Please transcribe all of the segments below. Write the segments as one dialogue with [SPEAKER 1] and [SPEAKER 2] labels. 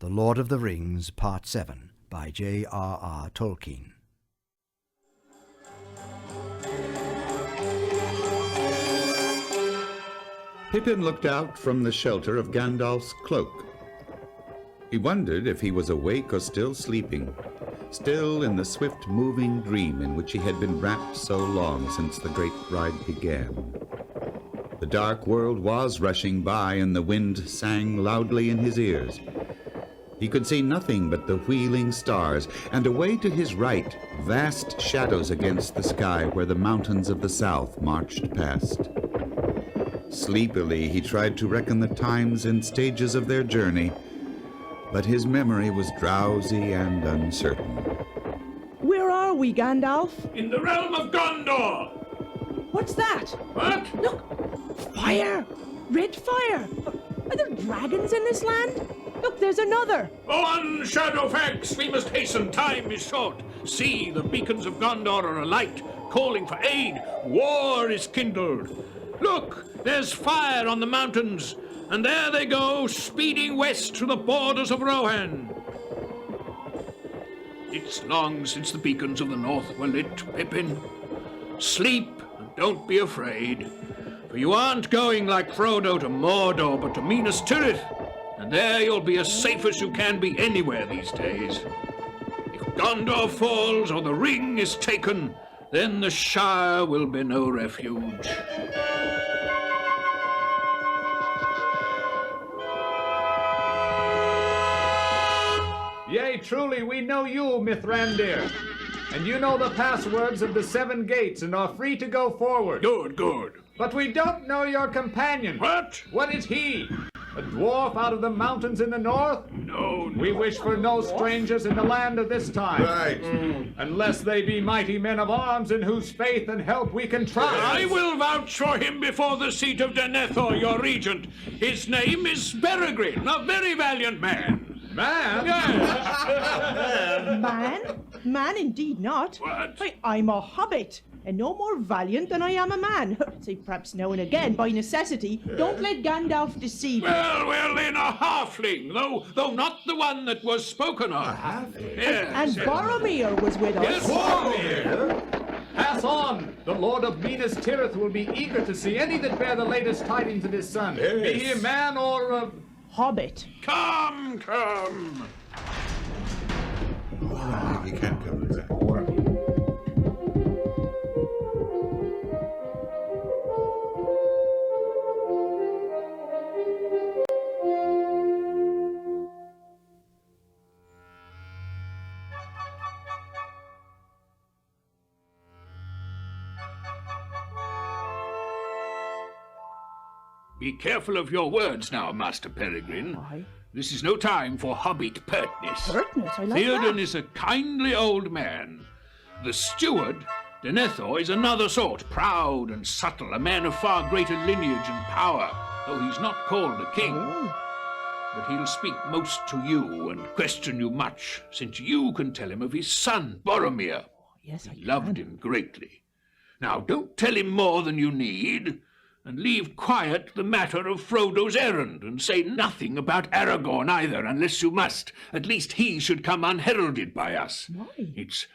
[SPEAKER 1] The Lord of the Rings, Part 7, by J.R.R. Tolkien.
[SPEAKER 2] Pippin looked out from the shelter of Gandalf's cloak. He wondered if he was awake or still sleeping, still in the swift-moving dream in which he had been wrapped so long since the great ride began. The dark world was rushing by, and the wind sang loudly in his ears. He could see nothing but the wheeling stars, and away to his right, vast shadows against the sky where the mountains of the south marched past. Sleepily, he tried to reckon the times and stages of their journey, but his memory was drowsy and uncertain.
[SPEAKER 3] Where are we, Gandalf?
[SPEAKER 4] In the realm of Gondor!
[SPEAKER 3] What's that?
[SPEAKER 4] What?
[SPEAKER 3] Look! Fire! Red fire! Are there dragons in this land? Look, there's another!
[SPEAKER 4] Go on, Shadowfax! We must hasten. Time is short. See, the beacons of Gondor are alight, calling for aid. War is kindled. Look, there's fire on the mountains, and there they go, speeding west to the borders of Rohan. It's long since the beacons of the north were lit, Pippin. Sleep, and don't be afraid, for you aren't going like Frodo to Mordor, but to Minas Tirith, and there you'll be as safe as you can be anywhere these days. If Gondor falls or the ring is taken, then the Shire will be no refuge.
[SPEAKER 5] Yea, truly, we know you, Mithrandir. And you know the passwords of the 7 gates and are free to go forward.
[SPEAKER 4] Good, good.
[SPEAKER 5] But we don't know your companion.
[SPEAKER 4] What?
[SPEAKER 5] What is he? A dwarf out of the mountains in the north?
[SPEAKER 4] No.
[SPEAKER 5] We wish for no strangers in the land of this time.
[SPEAKER 2] Right.
[SPEAKER 5] Unless they be mighty men of arms in whose faith and help we can trust.
[SPEAKER 4] I will vouch for him before the seat of Denethor, your regent. His name is Beregrin, a very valiant man.
[SPEAKER 5] Man?
[SPEAKER 4] Yes.
[SPEAKER 3] Man? Man indeed not.
[SPEAKER 4] What?
[SPEAKER 3] I'm a hobbit, and no more valiant than I am a man. Say perhaps now and again, by necessity. Don't let Gandalf deceive you.
[SPEAKER 4] Well, in a halfling, though not the one that was spoken of. Yes,
[SPEAKER 3] And
[SPEAKER 4] yes.
[SPEAKER 3] Boromir was with us.
[SPEAKER 4] Yes, Boromir.
[SPEAKER 5] Pass on! The Lord of Minas Tirith will be eager to see any that bear the latest tidings of his son. Be he man or
[SPEAKER 3] Hobbit.
[SPEAKER 4] Come.
[SPEAKER 2] He can't come back.
[SPEAKER 4] Be careful of your words now, Master Peregrine.
[SPEAKER 3] Aye.
[SPEAKER 4] This is no time for hobbit pertness.
[SPEAKER 3] Pertness, I like
[SPEAKER 4] Theoden
[SPEAKER 3] that.
[SPEAKER 4] is a kindly old man. The steward, Denethor, is another sort, proud and subtle, a man of far greater lineage and power, though he's not called a king.
[SPEAKER 3] Oh.
[SPEAKER 4] But he'll speak most to you and question you much, since you can tell him of his son, Boromir.
[SPEAKER 3] Yes, I
[SPEAKER 4] He loved
[SPEAKER 3] can.
[SPEAKER 4] him greatly. Now, don't tell him more than you need, and leave quiet the matter of Frodo's errand, and say nothing about Aragorn either, unless you must. At least he should come unheralded by us.
[SPEAKER 3] Why?
[SPEAKER 4] It's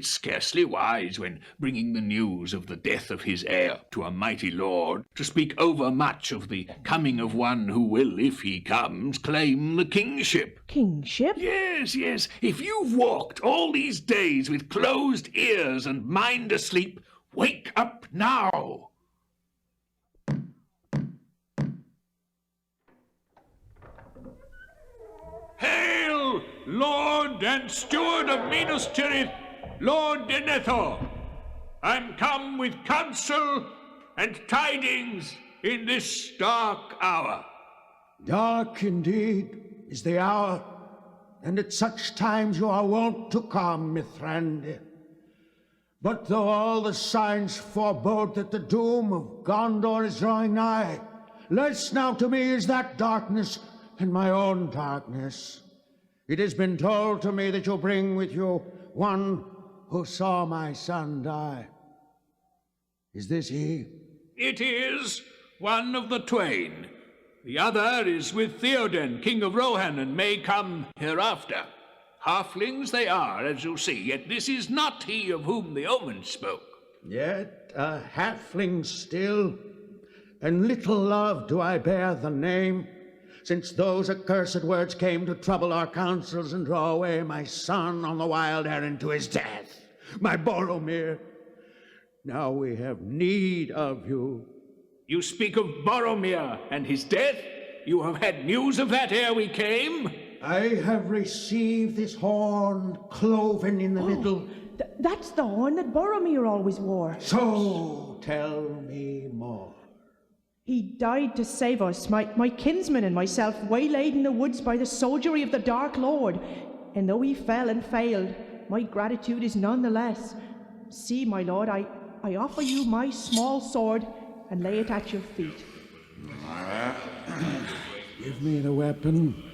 [SPEAKER 4] scarcely wise, when bringing the news of the death of his heir to a mighty lord, to speak overmuch of the coming of one who will, if he comes, claim the kingship.
[SPEAKER 3] Kingship?
[SPEAKER 4] Yes. If you've walked all these days with closed ears and mind asleep, wake up now. Hail, Lord and Steward of Minas Tirith, Lord Denethor! I'm come with counsel and tidings in this dark hour.
[SPEAKER 6] Dark indeed is the hour, and at such times you are wont to come, Mithrandir. But though all the signs forebode that the doom of Gondor is drawing nigh, less now to me is that darkness and my own darkness. It has been told to me that you bring with you one who saw my son die. Is this he?
[SPEAKER 4] It is one of the twain. The other is with Theoden, king of Rohan, and may come hereafter. Halflings they are, as you see, yet this is not he of whom the omen spoke.
[SPEAKER 6] Yet a halfling still, and little love do I bear the name, since those accursed words came to trouble our councils and draw away my son on the wild errand to his death, my Boromir. Now we have need of you.
[SPEAKER 4] You speak of Boromir and his death? You have had news of that ere we came?
[SPEAKER 6] I have received this horn cloven in the middle.
[SPEAKER 3] That's the horn that Boromir always wore.
[SPEAKER 6] So tell me more.
[SPEAKER 3] He died to save us, my kinsman and myself, waylaid in the woods by the soldiery of the Dark Lord. And though he fell and failed, my gratitude is none the less. See, my lord, I offer you my small sword and lay it at your feet.
[SPEAKER 6] Give me the weapon.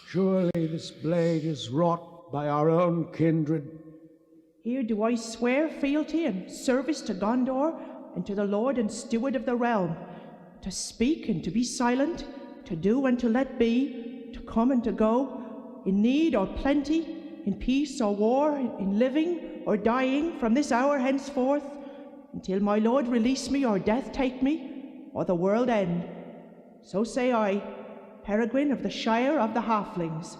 [SPEAKER 6] Surely this blade is wrought by our own kindred.
[SPEAKER 3] Here do I swear fealty and service to Gondor and to the Lord and Steward of the realm, to speak and to be silent, to do and to let be, to come and to go, in need or plenty, in peace or war, in living or dying, from this hour henceforth, until my Lord release me or death take me, or the world end. So say I, Peregrine of the Shire of the Halflings.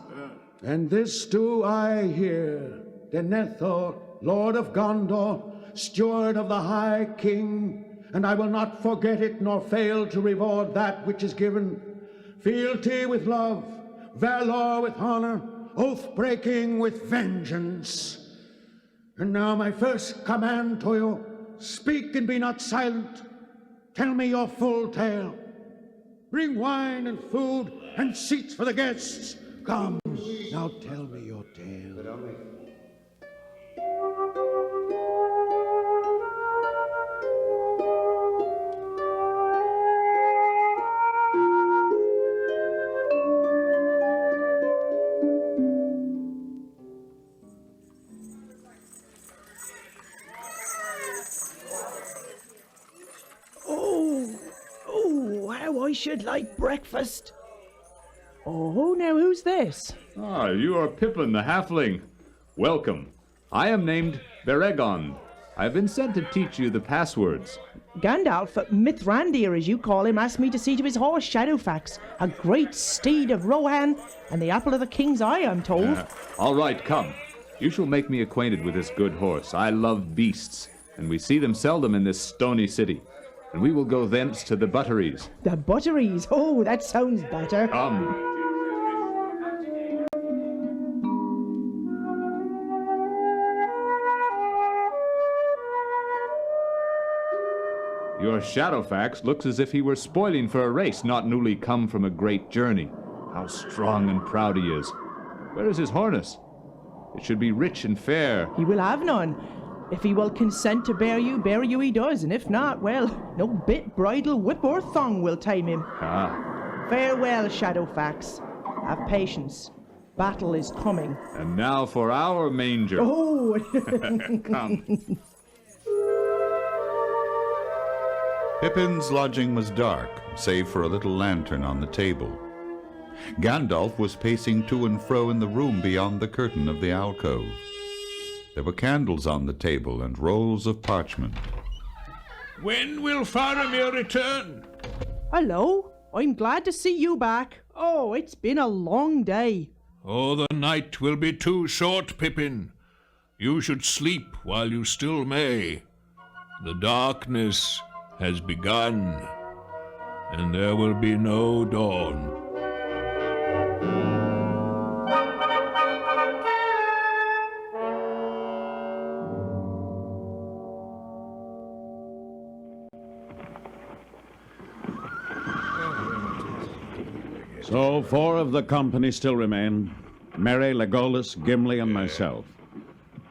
[SPEAKER 6] And this do I hear, Denethor, Lord of Gondor, Steward of the High King, and I will not forget it nor fail to reward that which is given. Fealty with love, valor with honor, oath-breaking with vengeance. And now my first command to you, speak and be not silent. Tell me your full tale. Bring wine and food and seats for the guests. Come, now tell me your tale.
[SPEAKER 3] I should like breakfast. Oh, now who's this?
[SPEAKER 5] Ah, you are Pippin the Halfling. Welcome. I am named Beregond. I have been sent to teach you the passwords.
[SPEAKER 3] Gandalf, Mithrandir as you call him, asked me to see to his horse Shadowfax, a great steed of Rohan, and the apple of the king's eye, I'm told.
[SPEAKER 5] All right, come. You shall make me acquainted with this good horse. I love beasts, and we see them seldom in this stony city. And we will go thence to the butteries.
[SPEAKER 3] The butteries? Oh, that sounds better.
[SPEAKER 5] Come. Your Shadowfax looks as if he were spoiling for a race, not newly come from a great journey. How strong and proud he is. Where is his harness? It should be rich and fair.
[SPEAKER 3] He will have none. If he will consent to bear you he does, and if not, well, no bit, bridle, whip, or thong will tame him. Farewell, Shadowfax. Have patience. Battle is coming.
[SPEAKER 5] And now for our manger.
[SPEAKER 3] Oh!
[SPEAKER 5] Come.
[SPEAKER 2] Pippin's lodging was dark, save for a little lantern on the table. Gandalf was pacing to and fro in the room beyond the curtain of the alcove. There were candles on the table and rolls of parchment.
[SPEAKER 4] When will Faramir return?
[SPEAKER 3] Hello, I'm glad to see you back. Oh, it's been a long day.
[SPEAKER 4] Oh, the night will be too short, Pippin. You should sleep while you still may. The darkness has begun, and there will be no dawn.
[SPEAKER 6] So 4 of the company still remain. Merry, Legolas, Gimli, and myself.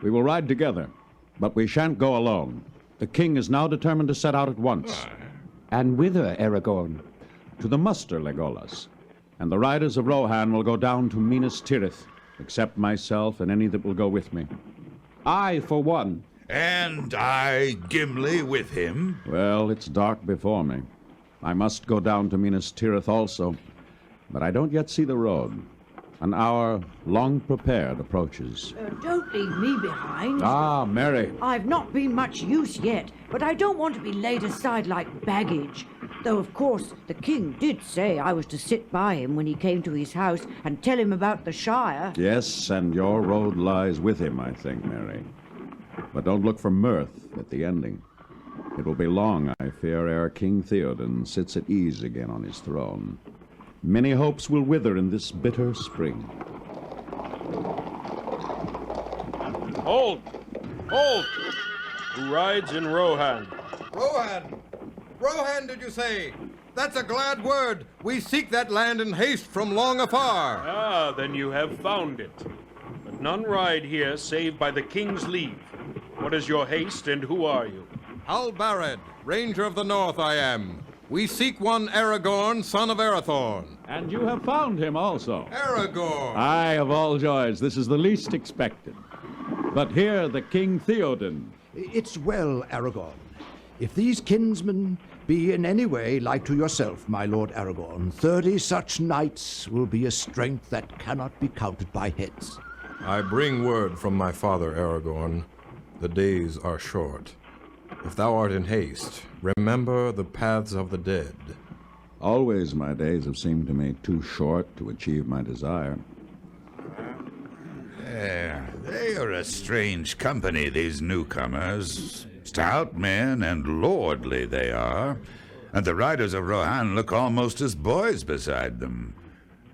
[SPEAKER 6] We will ride together, but we shan't go alone. The king is now determined to set out at once.
[SPEAKER 7] And whither, Aragorn?
[SPEAKER 6] To the muster, Legolas. And the riders of Rohan will go down to Minas Tirith, except myself and any that will go with me. I, for one.
[SPEAKER 8] And I, Gimli, with him.
[SPEAKER 6] Well, it's dark before me.
[SPEAKER 8] I must go down to Minas Tirith also, but I don't yet see the road. An hour, long prepared, approaches.
[SPEAKER 9] Don't leave me behind.
[SPEAKER 8] Ah, Mary.
[SPEAKER 9] I've not been much use yet, but I don't want to be laid aside like baggage. Though, of course, the king did say I was to sit by him when he came to his house and tell him about the Shire.
[SPEAKER 8] Yes, and your road lies with him, I think, Mary. But don't look for mirth at the ending. It will be long, I fear, ere King Theoden sits at ease again on his throne. Many hopes will wither in this bitter spring.
[SPEAKER 10] Hold! Hold! Who rides in Rohan?
[SPEAKER 11] Rohan! Rohan, did you say? That's a glad word. We seek that land in haste from long afar.
[SPEAKER 10] Ah, then you have found it. But none ride here save by the king's leave. What is your haste, and who are you?
[SPEAKER 11] Halbarad, Ranger of the North I am. We seek one Aragorn, son of Arathorn.
[SPEAKER 8] And you have found him also.
[SPEAKER 11] Aragorn!
[SPEAKER 8] Aye, of all joys, this is the least expected. But here the King Theoden.
[SPEAKER 1] It's well, Aragorn. If these kinsmen be in any way like to yourself, my lord Aragorn, 30 such knights will be a strength that cannot be counted by heads.
[SPEAKER 11] I bring word from my father, Aragorn. The days are short. If thou art in haste, remember the paths of the dead.
[SPEAKER 8] Always my days have seemed to me too short to achieve my desire.
[SPEAKER 2] They are a strange company, these newcomers. Stout men and lordly they are, and the riders of Rohan look almost as boys beside them,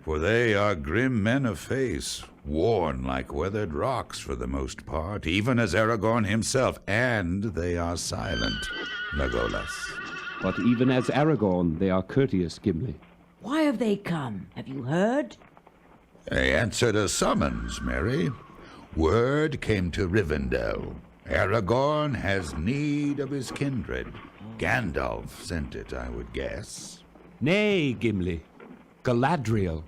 [SPEAKER 2] for they are grim men of face, worn like weathered rocks for the most part, even as Aragorn himself, and they are silent, Legolas.
[SPEAKER 7] But even as Aragorn, they are courteous, Gimli.
[SPEAKER 9] Why have they come? Have you heard?
[SPEAKER 2] They answered a summons, Mary. Word came to Rivendell. Aragorn has need of his kindred. Gandalf sent it, I would guess.
[SPEAKER 7] Nay, Gimli. Galadriel.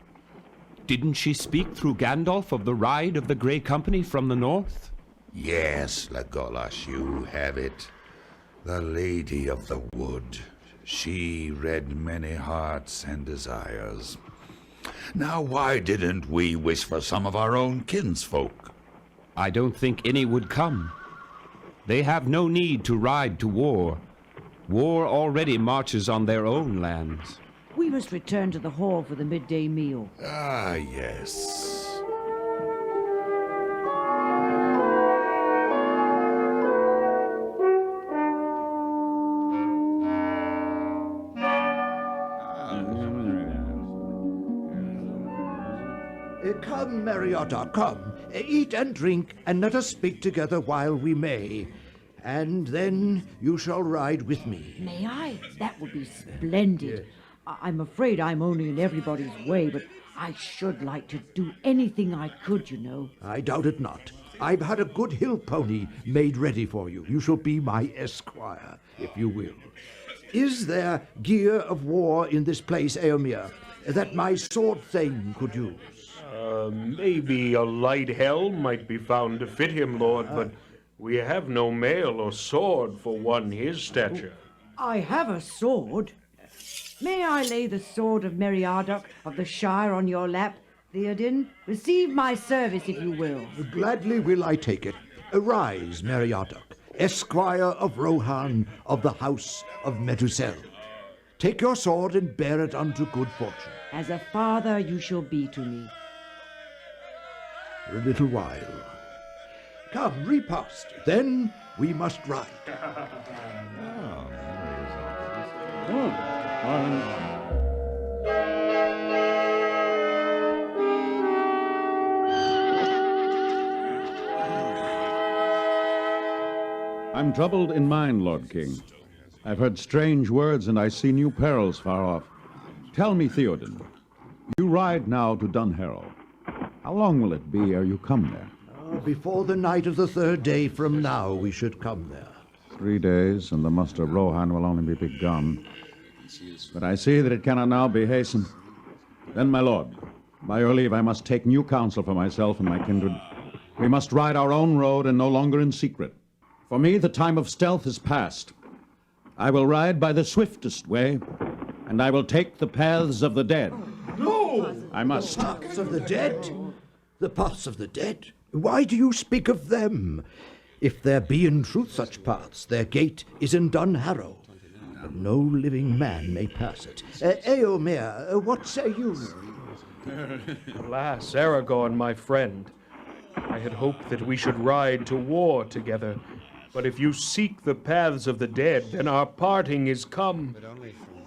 [SPEAKER 7] Didn't she speak through Gandalf of the ride of the Grey Company from the north?
[SPEAKER 2] Yes, Legolas, you have it. The Lady of the Wood. She read many hearts and desires. Now, why didn't we wish for some of our own kinsfolk?
[SPEAKER 7] I don't think any would come. They have no need to ride to war. War already marches on their own lands.
[SPEAKER 9] We must return to the hall for the midday meal.
[SPEAKER 2] Ah, yes.
[SPEAKER 1] Come, Meriadoc, come. Eat and drink, and let us speak together while we may. And then you shall ride with me.
[SPEAKER 9] May I? That would be splendid. I'm afraid I'm only in everybody's way, but I should like to do anything I could, you know.
[SPEAKER 1] I doubt it not. I've had a good hill pony made ready for you. You shall be my esquire, if you will. Is there gear of war in this place, Eomer, that my sword thane could use?
[SPEAKER 10] Maybe a light helm might be found to fit him, Lord, but we have no mail or sword for one his stature.
[SPEAKER 9] I have a sword. May I lay the sword of Meriadoc of the Shire on your lap, Theoden? Receive my service, if you will.
[SPEAKER 1] Gladly will I take it. Arise, Meriadoc, esquire of Rohan of the house of Medusel. Take your sword and bear it unto good fortune.
[SPEAKER 9] As a father you shall be to me.
[SPEAKER 1] For a little while. Come, repast. Then we must ride.
[SPEAKER 8] I'm troubled in mind, Lord King. I've heard strange words, and I see new perils far off. Tell me, Theoden, you ride now to Dunharrow. How long will it be ere you come there?
[SPEAKER 1] Before the night of the third day from now, we should come there.
[SPEAKER 8] 3 days, and the muster of Rohan will only be begun. But I see that it cannot now be hastened. Then, my lord, by your leave, I must take new counsel for myself and my kindred. We must ride our own road and no longer in secret. For me, the time of stealth is past. I will ride by the swiftest way, and I will take the paths of the dead.
[SPEAKER 1] No!
[SPEAKER 8] I must.
[SPEAKER 1] Paths of the dead? The paths of the dead? Why do you speak of them? If there be in truth such paths, their gate is in Dunharrow, and no living man may pass it. Eomer, what say you?
[SPEAKER 10] Alas, Aragorn, my friend, I had hoped that we should ride to war together. But if you seek the paths of the dead, then our parting is come,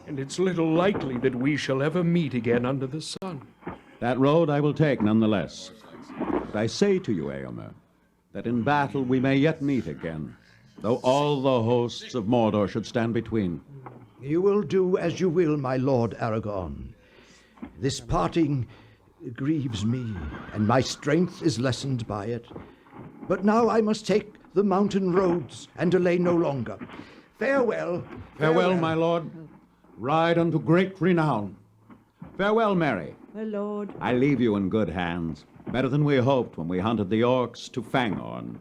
[SPEAKER 10] and it's little likely that we shall ever meet again under the sun.
[SPEAKER 8] That road I will take nonetheless. But I say to you, Eomer, that in battle we may yet meet again, though all the hosts of Mordor should stand between.
[SPEAKER 1] You will do as you will, my lord Aragorn. This parting grieves me, and my strength is lessened by it. But now I must take the mountain roads and delay no longer. Farewell.
[SPEAKER 8] Farewell, my lord. Ride unto great renown. Farewell, Merry.
[SPEAKER 9] My lord.
[SPEAKER 8] I leave you in good hands, better than we hoped when we hunted the orcs to Fangorn.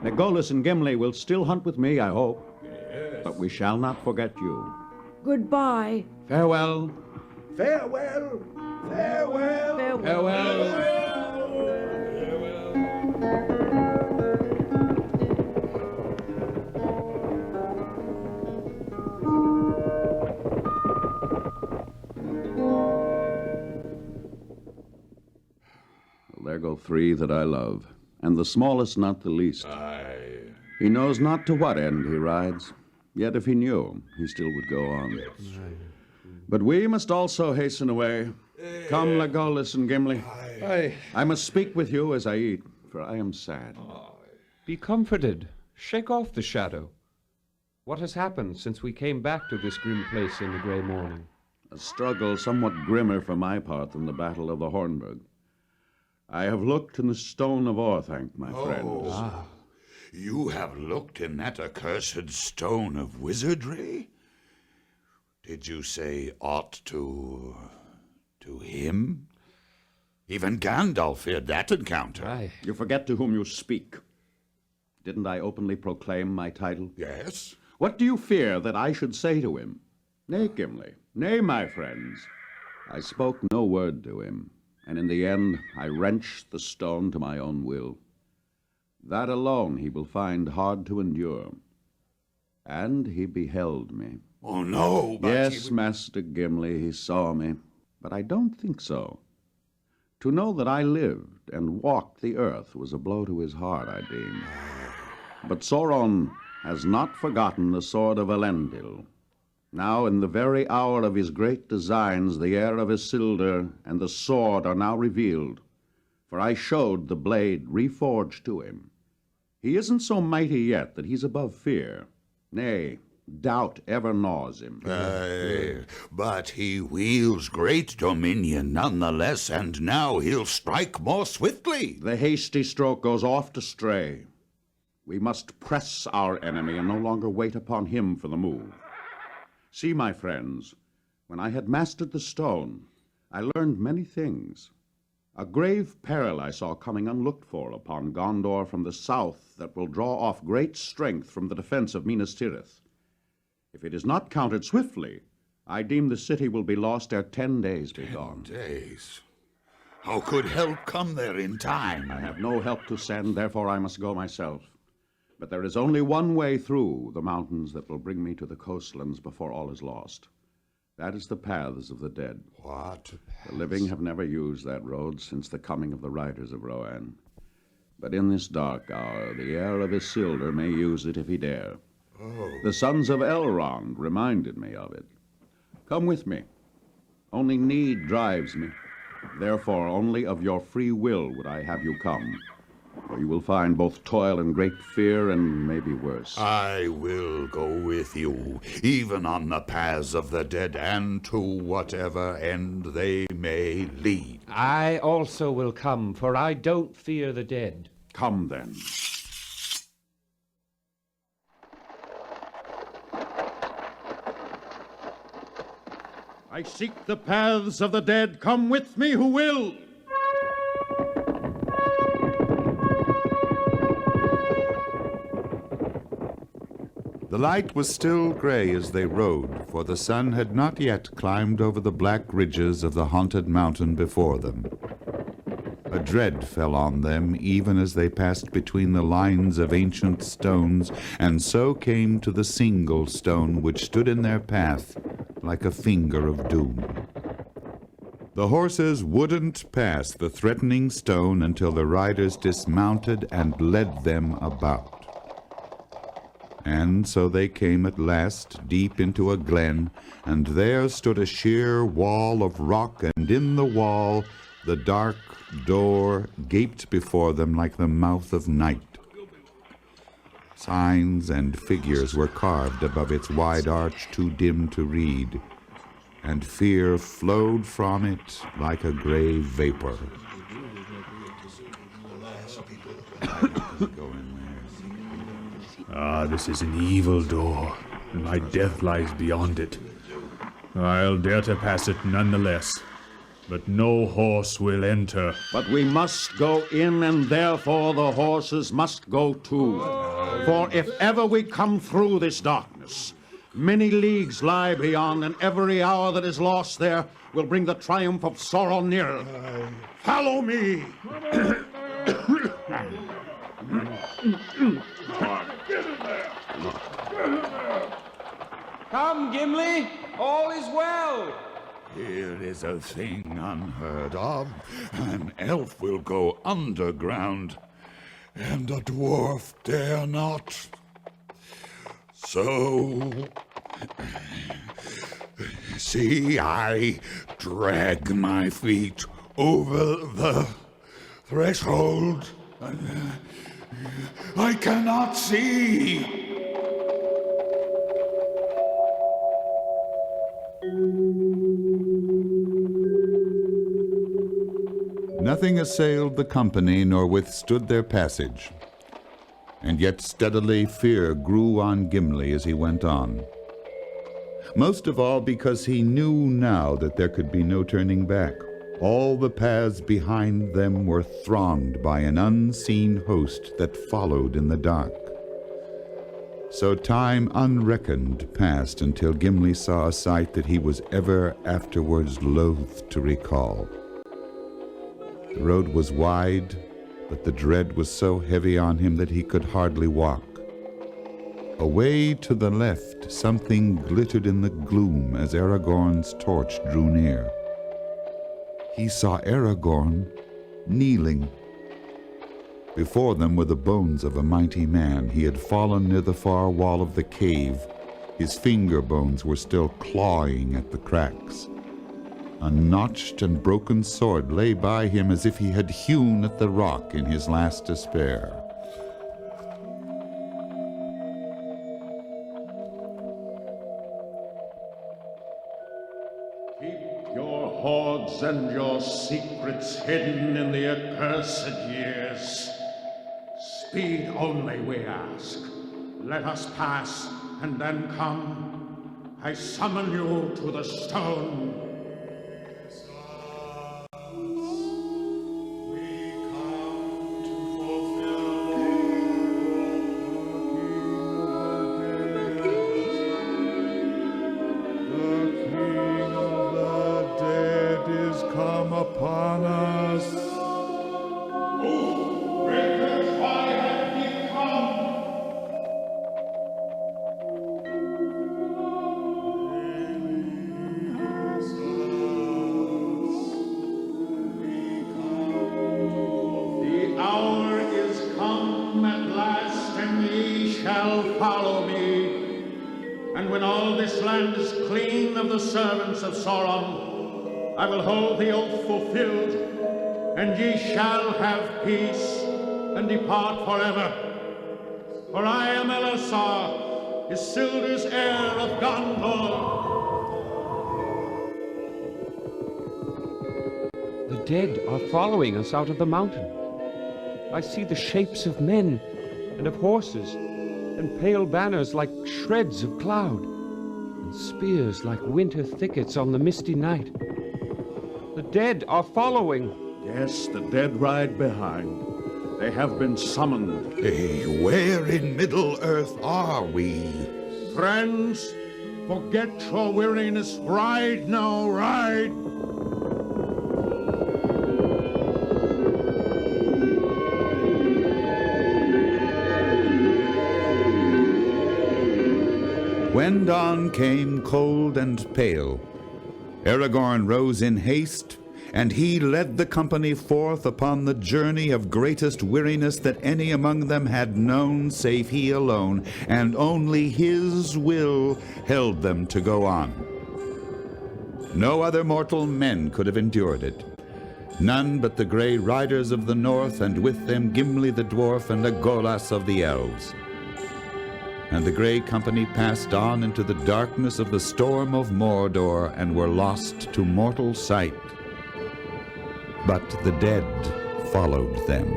[SPEAKER 8] Legolas and Gimli will still hunt with me, I hope. Yes. But we shall not forget you.
[SPEAKER 9] Goodbye.
[SPEAKER 8] Farewell.
[SPEAKER 1] Farewell. Farewell.
[SPEAKER 9] Farewell.
[SPEAKER 8] Farewell. There go three that I love, and the smallest not the least.
[SPEAKER 2] Aye.
[SPEAKER 8] He knows not to what end he rides, yet if he knew, he still would go on. Yes. But we must also hasten away. Come, Legolas and Gimli. I must speak with you as I eat, for I am sad.
[SPEAKER 7] Be comforted. Shake off the shadow. What has happened since we came back to this grim place in the grey morning?
[SPEAKER 8] A struggle somewhat grimmer for my part than the Battle of the Hornburg. I have looked in the Stone of Orthanc, my friends.
[SPEAKER 2] You have looked in that accursed stone of wizardry? Did you say aught to him? Even Gandalf feared that encounter.
[SPEAKER 7] Aye.
[SPEAKER 8] You forget to whom you speak. Didn't I openly proclaim my title?
[SPEAKER 2] Yes.
[SPEAKER 8] What do you fear that I should say to him? Nay, Gimli, nay, my friends. I spoke no word to him, and in the end I wrenched the stone to my own will. That alone he will find hard to endure. And he beheld me.
[SPEAKER 2] Oh, no, but
[SPEAKER 8] yes, Master Gimli, he saw me, but I don't think so. To know that I lived and walked the earth was a blow to his heart, I deem. But Sauron has not forgotten the sword of Elendil. Now, in the very hour of his great designs, the heir of Isildur and the sword are now revealed, for I showed the blade reforged to him. He isn't so mighty yet that he's above fear. Nay, doubt ever gnaws him.
[SPEAKER 2] Aye, but he wields great dominion nonetheless, and now he'll strike more swiftly.
[SPEAKER 8] The hasty stroke goes oft astray. We must press our enemy and no longer wait upon him for the move. See, my friends, when I had mastered the stone, I learned many things. A grave peril I saw coming unlooked for upon Gondor from the south that will draw off great strength from the defense of Minas Tirith. If it is not countered swiftly, I deem the city will be lost ere 10 days be gone.
[SPEAKER 2] 10 days? How could help come there in time?
[SPEAKER 8] I have no help to send, therefore I must go myself. But there is only one way through the mountains that will bring me to the coastlands before all is lost. That is the paths of the dead.
[SPEAKER 2] What?
[SPEAKER 8] The living have never used that road since the coming of the riders of Rohan. But in this dark hour, the heir of Isildur may use it if he dare.
[SPEAKER 2] Oh.
[SPEAKER 8] The sons of Elrond reminded me of it. Come with me. Only need drives me. Therefore, only of your free will would I have you come. For you will find both toil and great fear, and maybe worse.
[SPEAKER 2] I will go with you, even on the paths of the dead, and to whatever end they may lead.
[SPEAKER 7] I also will come, for I don't fear the dead.
[SPEAKER 8] Come, then. I seek the paths of the dead. Come with me who will.
[SPEAKER 2] The light was still gray as they rode, for the sun had not yet climbed over the black ridges of the haunted mountain before them. A dread fell on them even as they passed between the lines of ancient stones, and so came to the single stone which stood in their path like a finger of doom. The horses wouldn't pass the threatening stone until the riders dismounted and led them about. And so they came at last deep into a glen, and there stood a sheer wall of rock, and in the wall the dark door gaped before them like the mouth of night. Signs and figures were carved above its wide arch too dim to read, and fear flowed from it like a gray vapor.
[SPEAKER 5] Ah, this is an evil door, and my death lies beyond it. I'll dare to pass it nonetheless, but no horse will enter.
[SPEAKER 6] But we must go in, and therefore the horses must go too. For if ever we come through this darkness, many leagues lie beyond, and every hour that is lost there will bring the triumph of Sauron nearer. Follow me!
[SPEAKER 12] Come, Gimli, all is well.
[SPEAKER 13] Here is a thing unheard of. An elf will go underground, and a dwarf dare not. So, see, I drag my feet over the threshold. I cannot see.
[SPEAKER 2] Nothing assailed the company nor withstood their passage, and yet steadily fear grew on Gimli as he went on. Most of all because he knew now that there could be no turning back. All the paths behind them were thronged by an unseen host that followed in the dark. So time unreckoned passed until Gimli saw a sight that he was ever afterwards loath to recall. The road was wide, but the dread was so heavy on him that he could hardly walk. Away to the left, something glittered in the gloom as Aragorn's torch drew near. He saw Aragorn kneeling. Before them were the bones of a mighty man. He had fallen near the far wall of the cave. His finger bones were still clawing at the cracks. A notched and broken sword lay by him as if he had hewn at the rock in his last despair.
[SPEAKER 6] Keep your hoards and your secrets hidden in the accursed years. Speed only, we ask. Let us pass, and then come. I summon you to the stone.
[SPEAKER 13] Upon us.
[SPEAKER 6] Oh, breakers, why have ye come? The hour is come at last, and ye shall follow me. And when all this land is clean of the servants of Sauron, I will hold the oath fulfilled, and ye shall have peace, and depart forever. For I am Elessar, Isildur's heir of Gondor.
[SPEAKER 7] The dead are following us out of the mountain. I see the shapes of men and of horses, and pale banners like shreds of cloud, and spears like winter thickets on the misty night. The dead are following.
[SPEAKER 6] Yes, the dead ride behind. They have been summoned.
[SPEAKER 13] Hey, where in Middle-earth are we?
[SPEAKER 6] friends, forget your weariness. Ride now, ride.
[SPEAKER 2] When dawn came cold and pale, Aragorn rose in haste, and he led the company forth upon the journey of greatest weariness that any among them had known, save he alone, and only his will held them to go on. No other mortal men could have endured it. None but the grey riders of the north, and with them Gimli the dwarf and Legolas of the elves. And the grey company passed on into the darkness of the storm of Mordor and were lost to mortal sight. But the dead followed them.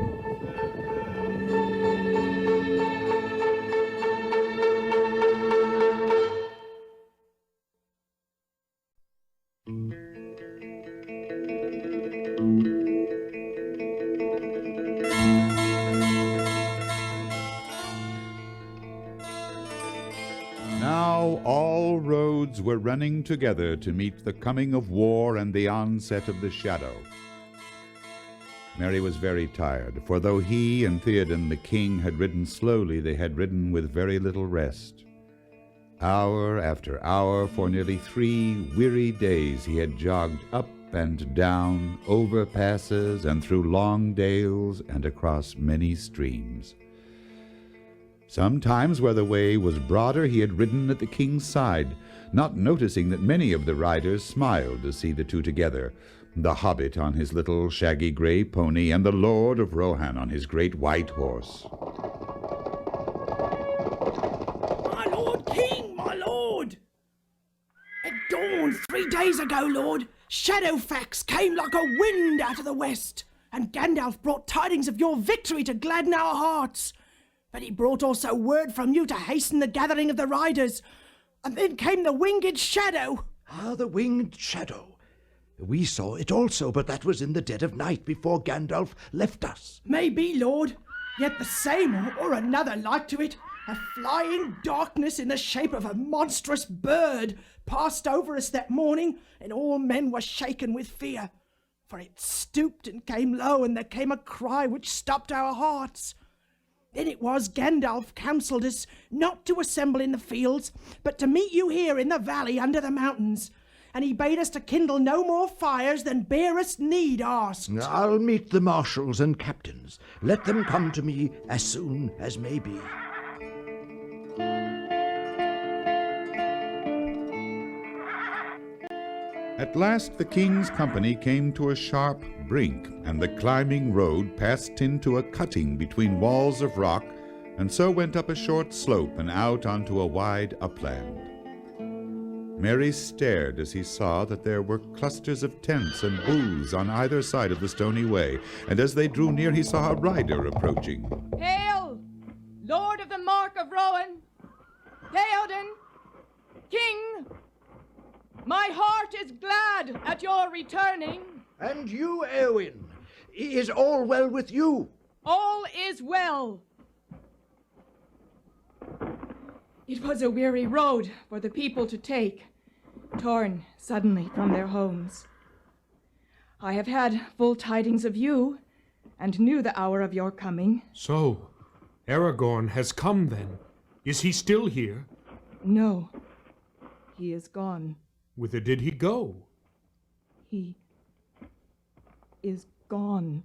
[SPEAKER 2] Now all roads were running together to meet the coming of war and the onset of the shadow. Merry was very tired, for though he and Theoden the king had ridden slowly, they had ridden with very little rest. Hour after hour, for nearly 3 weary days, he had jogged up and down, over passes and through long dales and across many streams. Sometimes, where the way was broader, he had ridden at the king's side, not noticing that many of the riders smiled to see the two together, the hobbit on his little shaggy grey pony, and the Lord of Rohan on his great white horse.
[SPEAKER 3] My lord king, my lord! At dawn 3 days ago, lord, Shadowfax came like a wind out of the west, and Gandalf brought tidings of your victory to gladden our hearts. But he brought also word from you to hasten the gathering of the riders. And then came the winged shadow.
[SPEAKER 1] Ah, the winged shadow. We saw it also, but that was in the dead of night before Gandalf left us.
[SPEAKER 3] Maybe, lord, yet the same or another like to it, a flying darkness in the shape of a monstrous bird, passed over us that morning, and all men were shaken with fear. For it stooped and came low, and there came a cry which stopped our hearts. Then it was Gandalf counselled us not to assemble in the fields, but to meet you here in the valley under the mountains. And he bade us to kindle no more fires than barest need asked.
[SPEAKER 1] I'll meet the marshals and captains. Let them come to me as soon as may be.
[SPEAKER 2] At last the king's company came to a sharp brink, and the climbing road passed into a cutting between walls of rock, and so went up a short slope and out onto a wide upland. Merry stared as he saw that there were clusters of tents and booths on either side of the stony way, and as they drew near he saw a rider approaching.
[SPEAKER 14] Hail, Lord of the Mark of Rohan, Theoden, King! My heart is glad at your returning.
[SPEAKER 1] And you, Eowyn, is all well with you?
[SPEAKER 14] All is well. It was a weary road for the people to take, torn suddenly from their homes. I have had full tidings of you, and knew the hour of your coming.
[SPEAKER 10] So, Aragorn has come then. Is he still here?
[SPEAKER 14] No, he is gone.
[SPEAKER 10] Whither did he go?
[SPEAKER 14] He is gone.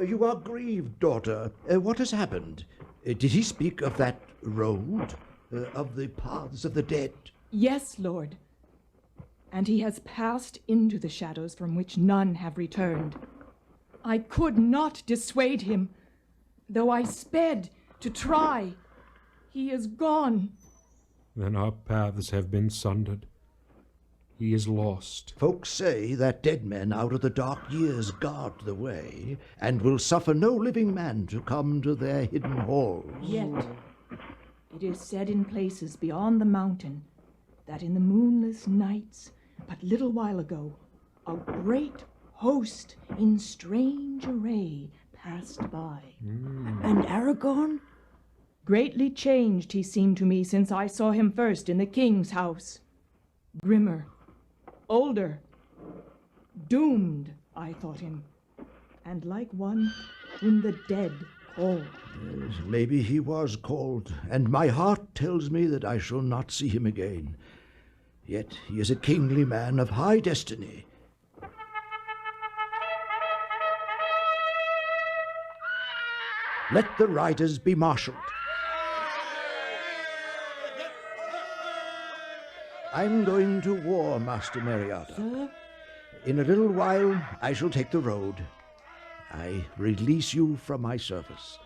[SPEAKER 1] You are grieved, daughter. What has happened? Did he speak of that road? Of the paths of the dead?
[SPEAKER 14] Yes, Lord. And he has passed into the shadows from which none have returned. I could not dissuade him, though I sped to try. He is gone.
[SPEAKER 10] Then our paths have been sundered. He is lost.
[SPEAKER 1] Folks say that dead men out of the dark years guard the way, and will suffer no living man to come to their hidden halls.
[SPEAKER 14] Yet it is said in places beyond the mountain that in the moonless nights, but little while ago, a great host in strange array passed by.
[SPEAKER 9] And Aragorn?
[SPEAKER 14] Greatly changed he seemed to me since I saw him first in the king's house. Grimmer, older, doomed, I thought him, and like one whom the dead call.
[SPEAKER 1] Yes, maybe he was called, and my heart tells me that I shall not see him again. Yet he is a kingly man of high destiny. Let the riders be marshalled. I'm going to war, Master Meriadoc.
[SPEAKER 9] Sir?
[SPEAKER 1] In a little while, I shall take the road. I release you from my service,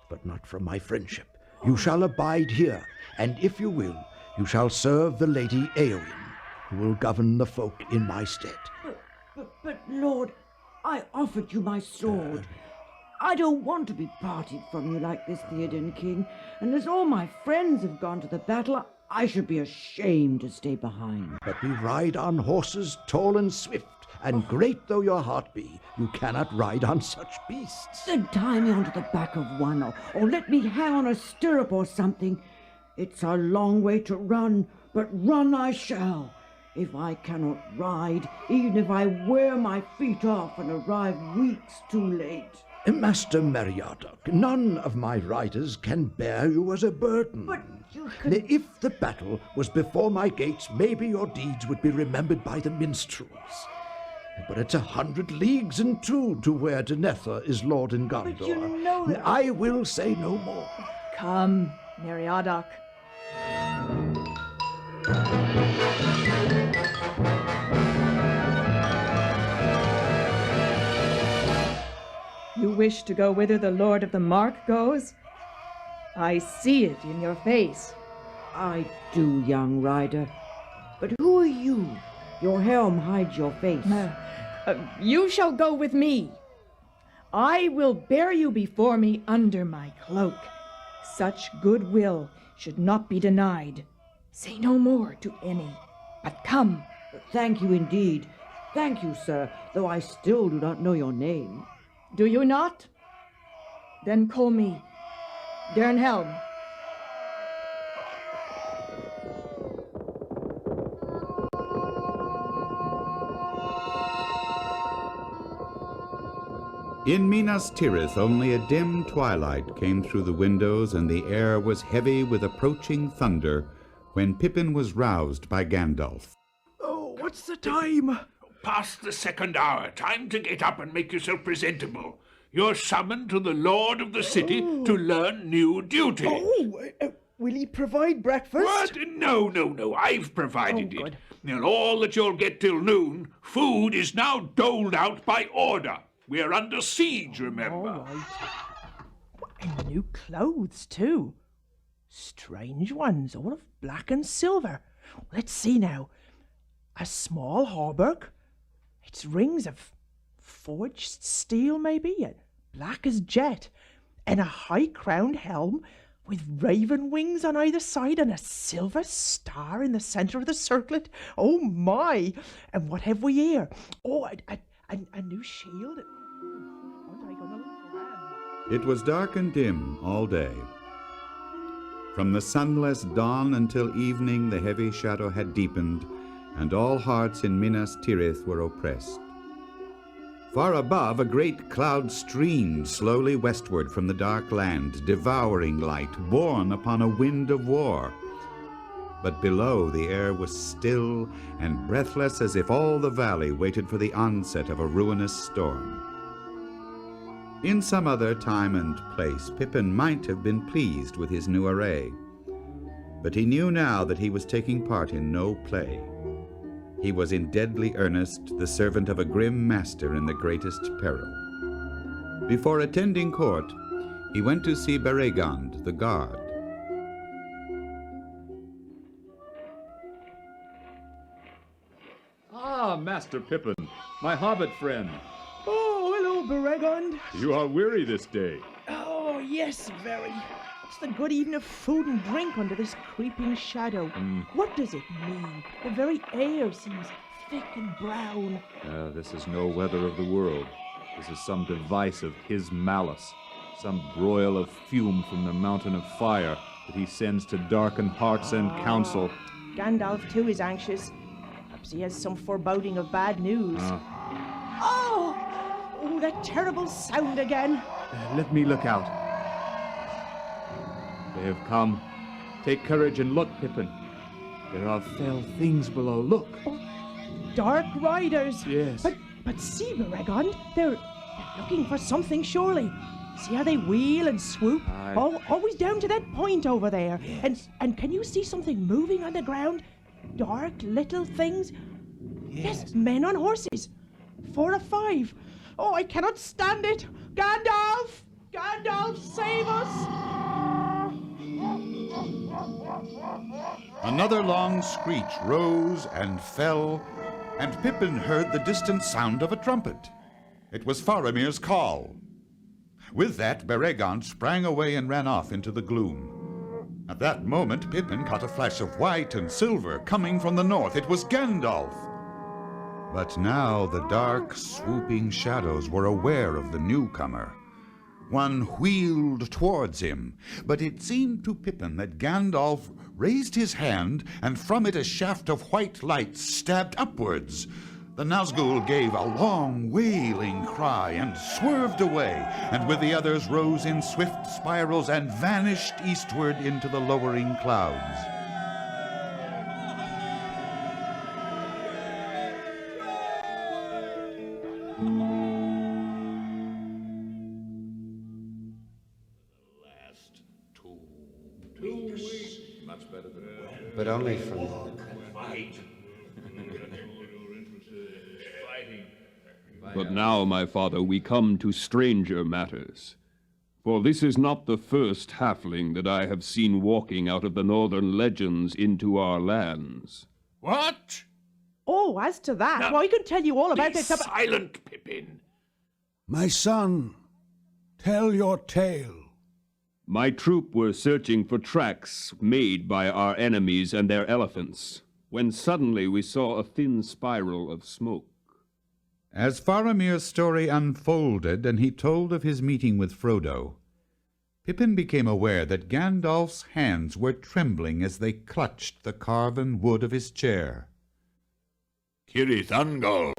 [SPEAKER 1] but not from my friendship. You shall abide here, and if you will, you shall serve the Lady Éowyn, who will govern the folk in my stead.
[SPEAKER 9] But, Lord, I offered you my sword. I don't want to be parted from you like this, Theoden King, and as all my friends have gone to the battle, I should be ashamed to stay behind.
[SPEAKER 1] But we ride on horses tall and swift, and great though your heart be, you cannot ride on such beasts.
[SPEAKER 9] Then tie me onto the back of one, or let me hang on a stirrup or something. It's a long way to run, but run I shall. If I cannot ride, even if I wear my feet off and arrive weeks too late.
[SPEAKER 1] Master Meriadoc, none of my riders can bear you as a burden.
[SPEAKER 9] But you can...
[SPEAKER 1] If the battle was before my gates, maybe your deeds would be remembered by the minstrels. But it's 100 leagues and 2 to where Denethor is lord in Gondor.
[SPEAKER 9] But you know that...
[SPEAKER 1] I will say no more.
[SPEAKER 14] Come, Meriadoc. You wish to go whither the Lord of the Mark goes? I see it in your face.
[SPEAKER 9] I do, young rider. But who are you? Your helm hides your face.
[SPEAKER 14] You shall go with me. I will bear you before me under my cloak. Such goodwill should not be denied. Say no more to any, but come.
[SPEAKER 9] Thank you indeed. Thank you, sir, though I still do not know your name.
[SPEAKER 14] Do you not? Then call me Dernhelm.
[SPEAKER 2] In Minas Tirith only a dim twilight came through the windows, and the air was heavy with approaching thunder when Pippin was roused by Gandalf.
[SPEAKER 4] Oh, what's the time? Past the second hour. Time to get up and make yourself presentable. You're summoned to the Lord of the City to learn new duty.
[SPEAKER 3] Will he provide breakfast?
[SPEAKER 4] What? No. I've provided it. And all that you'll get till noon, food is now doled out by order. We're under siege, remember.
[SPEAKER 3] All right. And new clothes, too. Strange ones, all of black and silver. Let's see now. A small hauberk. Its rings of forged steel, maybe, black as jet. And a high-crowned helm with raven wings on either side and a silver star in the centre of the circlet. Oh, my! And what have we here? Oh, a new shield. Aren't I gonna look grand?
[SPEAKER 2] It was dark and dim all day. From the sunless dawn until evening the heavy shadow had deepened, and all hearts in Minas Tirith were oppressed. Far above, a great cloud streamed slowly westward from the dark land, devouring light, borne upon a wind of war. But below, the air was still and breathless, as if all the valley waited for the onset of a ruinous storm. In some other time and place, Pippin might have been pleased with his new array, but he knew now that he was taking part in no play. He was in deadly earnest, the servant of a grim master in the greatest peril. Before attending court, he went to see Beregond, the guard.
[SPEAKER 5] Ah, Master Pippin, my hobbit friend.
[SPEAKER 3] Oh, hello, Beregond.
[SPEAKER 5] You are weary this day.
[SPEAKER 3] Oh, yes, very. What's the good even of food and drink under this creeping shadow? What does it mean? The very air seems thick and brown.
[SPEAKER 5] This is no weather of the world. This is some device of his malice. Some broil of fume from the mountain of fire that he sends to darken hearts and counsel.
[SPEAKER 3] Gandalf, too, is anxious. Perhaps he has some foreboding of bad news. Oh, that terrible sound again.
[SPEAKER 5] Let me look out. They have come. Take courage and look, Pippin. There are fell things below. Look.
[SPEAKER 3] Oh, dark riders.
[SPEAKER 5] Yes.
[SPEAKER 3] But see, Beregond, they're looking for something, surely. See how they wheel and swoop? Always down to that point over there.
[SPEAKER 5] Yes.
[SPEAKER 3] And can you see something moving on the ground? Dark little things? Yes, men on horses. 4 or 5. Oh, I cannot stand it. Gandalf! Gandalf, save us!
[SPEAKER 2] Another long screech rose and fell, and Pippin heard the distant sound of a trumpet. It was Faramir's call. With that, Beregond sprang away and ran off into the gloom. At that moment, Pippin caught a flash of white and silver coming from the north. It was Gandalf. But now the dark, swooping shadows were aware of the newcomer. One wheeled towards him, but it seemed to Pippin that Gandalf raised his hand, and from it a shaft of white light stabbed upwards. The Nazgul gave a long, wailing cry and swerved away, and with the others rose in swift spirals and vanished eastward into the lowering clouds.
[SPEAKER 7] But only from...
[SPEAKER 10] But now, my father, we come to stranger matters. For this is not the first halfling that I have seen walking out of the northern legends into our lands.
[SPEAKER 4] What?
[SPEAKER 3] Oh, as to that, well, I can tell you all about
[SPEAKER 4] Be
[SPEAKER 3] it.
[SPEAKER 4] silent, Pippin.
[SPEAKER 6] My son, tell your tale.
[SPEAKER 10] My troop were searching for tracks made by our enemies and their elephants, when suddenly we saw a thin spiral of smoke.
[SPEAKER 2] As Faramir's story unfolded and he told of his meeting with Frodo, Pippin became aware that Gandalf's hands were trembling as they clutched the carven wood of his chair.
[SPEAKER 13] Cirith Ungol,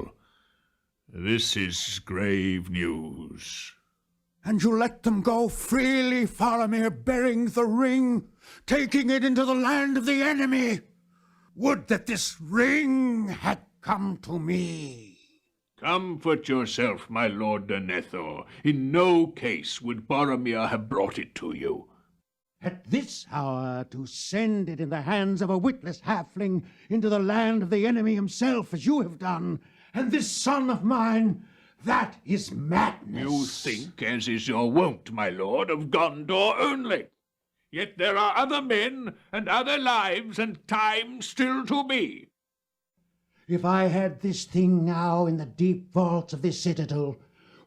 [SPEAKER 13] this is grave news.
[SPEAKER 6] And you let them go freely, Faramir, bearing the ring, taking it into the land of the enemy. Would that this ring had come to me.
[SPEAKER 4] Comfort yourself, my lord Denethor. In no case would Boromir have brought it to you.
[SPEAKER 6] At this hour, to send it in the hands of a witless halfling into the land of the enemy himself, as you have done, and this son of mine, that is madness.
[SPEAKER 4] You think, as is your wont, my lord, of Gondor only. Yet there are other men and other lives and time still to be.
[SPEAKER 6] If I had this thing now in the deep vaults of this citadel,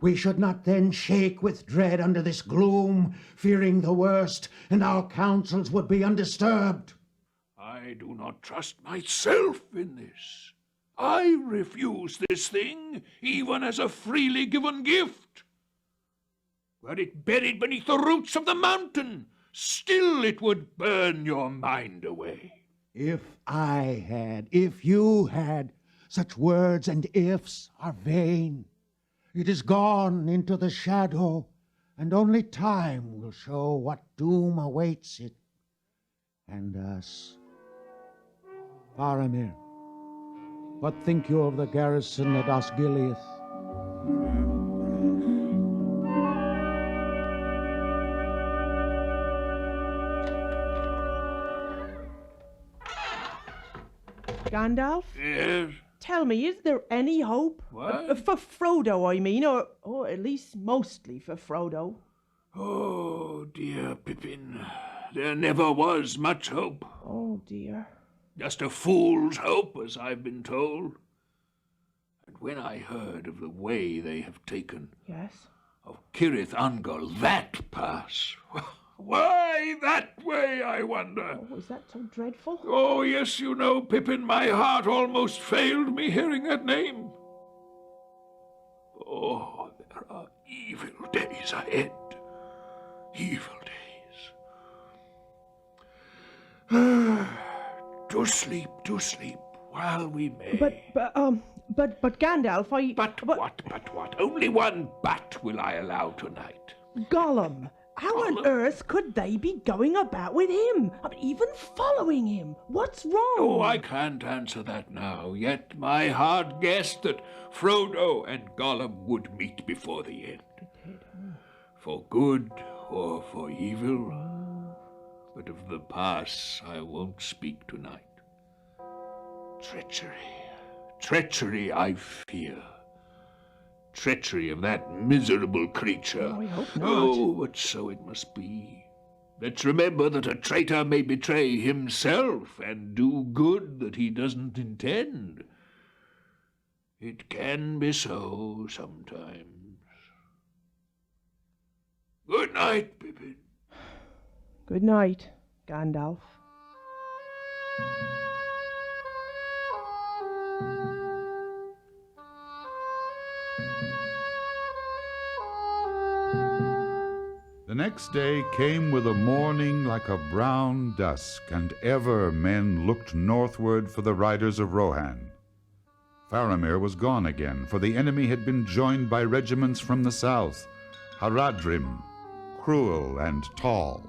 [SPEAKER 6] we should not then shake with dread under this gloom, fearing the worst, and our counsels would be undisturbed.
[SPEAKER 4] I do not trust myself in this. I refuse this thing, even as a freely given gift. Were it buried beneath the roots of the mountain, still it would burn your mind away.
[SPEAKER 6] If you had, such words and ifs are vain. It is gone into the shadow, and only time will show what doom awaits it and us. Faramir, what think you of the garrison at Osgiliath?
[SPEAKER 3] Gandalf?
[SPEAKER 4] Yes?
[SPEAKER 3] Tell me, is there any hope?
[SPEAKER 4] What?
[SPEAKER 3] For Frodo, I mean, or at least mostly for Frodo.
[SPEAKER 4] Oh, dear Pippin, there never was much hope.
[SPEAKER 3] Oh, dear.
[SPEAKER 4] Just a fool's hope, as I've been told. And when I heard of the way they have taken,
[SPEAKER 3] Yes?
[SPEAKER 4] of Cirith Ungol, that pass, why that way, I wonder?
[SPEAKER 3] Oh, is that so dreadful?
[SPEAKER 4] Oh, yes, you know, Pippin, my heart almost failed me hearing that name. Oh, there are evil days ahead. evil days. Do sleep, while we may.
[SPEAKER 3] But Gandalf,
[SPEAKER 4] But what? Only one but will I allow tonight.
[SPEAKER 3] Gollum. How on earth could they be going about with him? I mean, even following him? What's wrong?
[SPEAKER 4] Oh, I can't answer that now, yet my heart guessed that Frodo and Gollum would meet before the end. For good or for evil. But of the past I won't speak tonight. Treachery, I fear. Treachery of that miserable creature.
[SPEAKER 3] Oh, I hope not.
[SPEAKER 4] Oh, but so it must be. Let's remember that a traitor may betray himself and do good that he doesn't intend. It can be so sometimes. Good night, Pippin.
[SPEAKER 3] Good night, Gandalf.
[SPEAKER 2] The next day came with a morning like a brown dusk, and ever men looked northward for the riders of Rohan. Faramir was gone again, for the enemy had been joined by regiments from the south, Haradrim, Cruel, and Tall.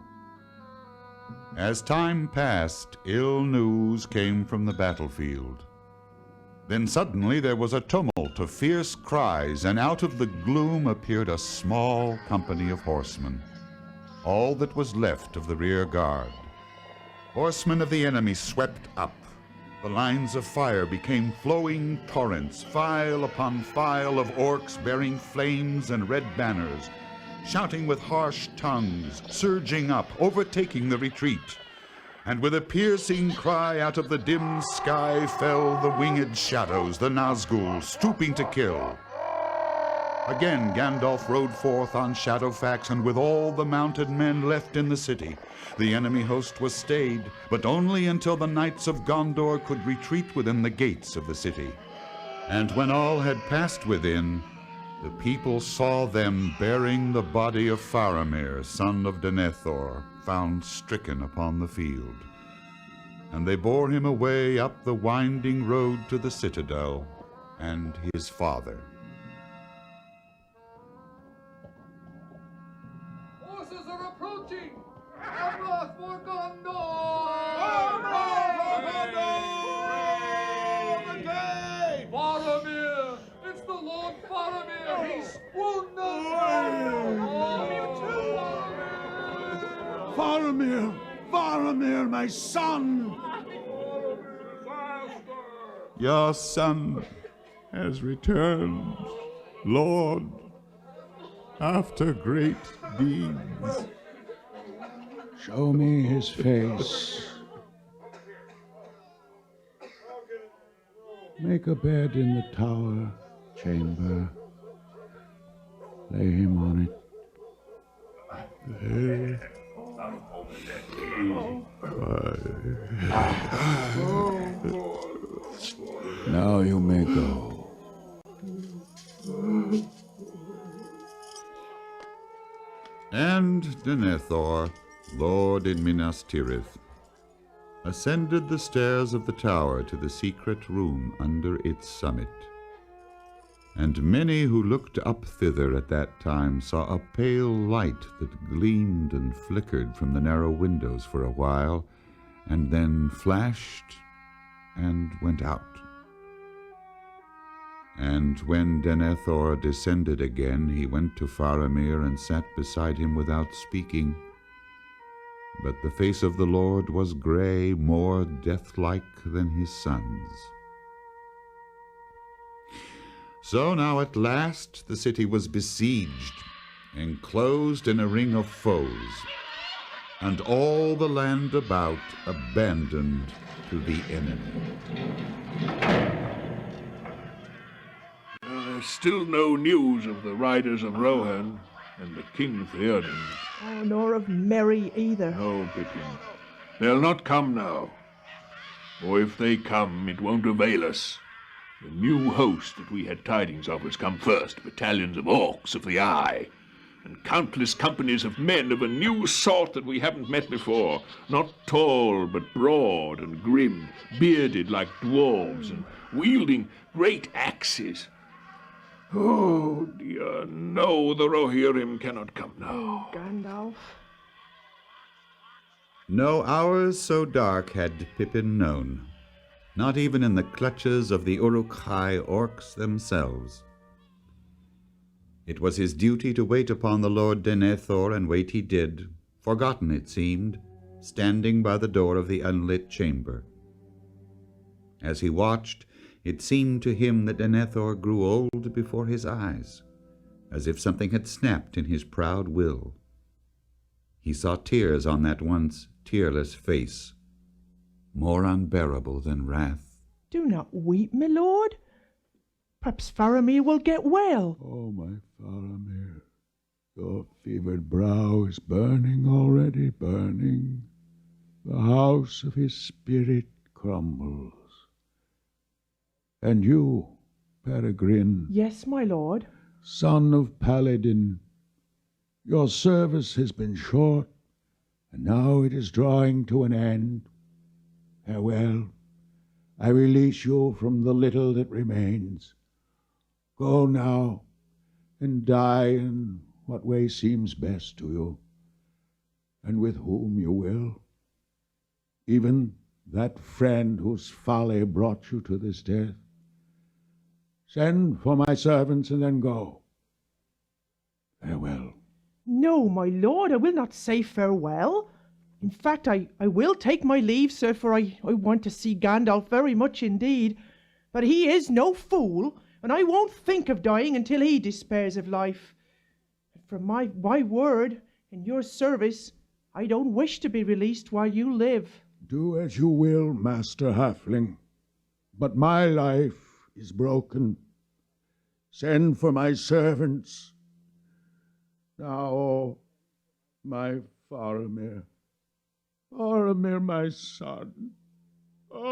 [SPEAKER 2] As time passed, ill news came from the battlefield. Then suddenly there was a tumult of fierce cries, and out of the gloom appeared a small company of horsemen, all that was left of the rear guard. Horsemen of the enemy swept up. The lines of fire became flowing torrents, file upon file of orcs bearing flames and red banners, shouting with harsh tongues, surging up, overtaking the retreat. And with a piercing cry out of the dim sky fell the winged shadows, the Nazgûl, stooping to kill. Again Gandalf rode forth on Shadowfax, and with all the mounted men left in the city, the enemy host was stayed, but only until the knights of Gondor could retreat within the gates of the city. And when all had passed within, the people saw them bearing the body of Faramir, son of Denethor, found stricken upon the field. And they bore him away up the winding road to the citadel and his father.
[SPEAKER 12] Forces are approaching! Amroth for Gondor! Faramir! It's the Lord Faramir! He's wounded!
[SPEAKER 6] Faramir, my son!
[SPEAKER 13] Your son has returned, Lord, after great deeds.
[SPEAKER 6] Show me his face. Make a bed in the tower chamber. Lay him on it. There. Now you may go.
[SPEAKER 2] And Denethor, lord in Minas Tirith, ascended the stairs of the tower to the secret room under its summit. And many who looked up thither at that time saw a pale light that gleamed and flickered from the narrow windows for a while, and then flashed and went out. And when Denethor descended again, he went to Faramir and sat beside him without speaking. But the face of the Lord was gray, more death-like than his son's. So now at last the city was besieged, enclosed in a ring of foes, and all the land about abandoned to the enemy.
[SPEAKER 4] There's still no news of the riders of Rohan and the King Theoden.
[SPEAKER 3] Oh, nor of Merry either.
[SPEAKER 4] No, Pippin. They'll not come now. Or if they come, it won't avail us. The new host that we had tidings of has come first, battalions of orcs of the Eye, and countless companies of men of a new sort that we haven't met before, not tall but broad and grim, bearded like dwarves, and wielding great axes. Oh dear, no, the Rohirrim cannot come now.
[SPEAKER 3] Gandalf.
[SPEAKER 2] No hours so dark had Pippin known, not even in the clutches of the Uruk-hai orcs themselves. It was his duty to wait upon the Lord Denethor, and wait he did, forgotten it seemed, standing by the door of the unlit chamber. As he watched, it seemed to him that Denethor grew old before his eyes, as if something had snapped in his proud will. He saw tears on that once tearless face, more unbearable than wrath.
[SPEAKER 3] Do not weep, my lord. Perhaps Faramir will get well.
[SPEAKER 6] Oh, my Faramir, your fevered brow is burning already, burning. The house of his spirit crumbles. And you, Peregrine,
[SPEAKER 3] Yes, my lord.
[SPEAKER 6] son of Paladin, your service has been short, and now it is drawing to an end. Farewell. I release you from the little that remains. Go now, and die in what way seems best to you, and with whom you will. Even that friend whose folly brought you to this death. Send for my servants and then go. Farewell.
[SPEAKER 3] No, my lord, I will not say farewell. In fact, I will take my leave, sir, for I want to see Gandalf very much indeed. But he is no fool, and I won't think of dying until he despairs of life. For my word, in your service, I don't wish to be released while you live.
[SPEAKER 6] Do as you will, Master Halfling, but my life is broken. Send for my servants. Now, oh, my Faramir, Faramir, my son. Oh!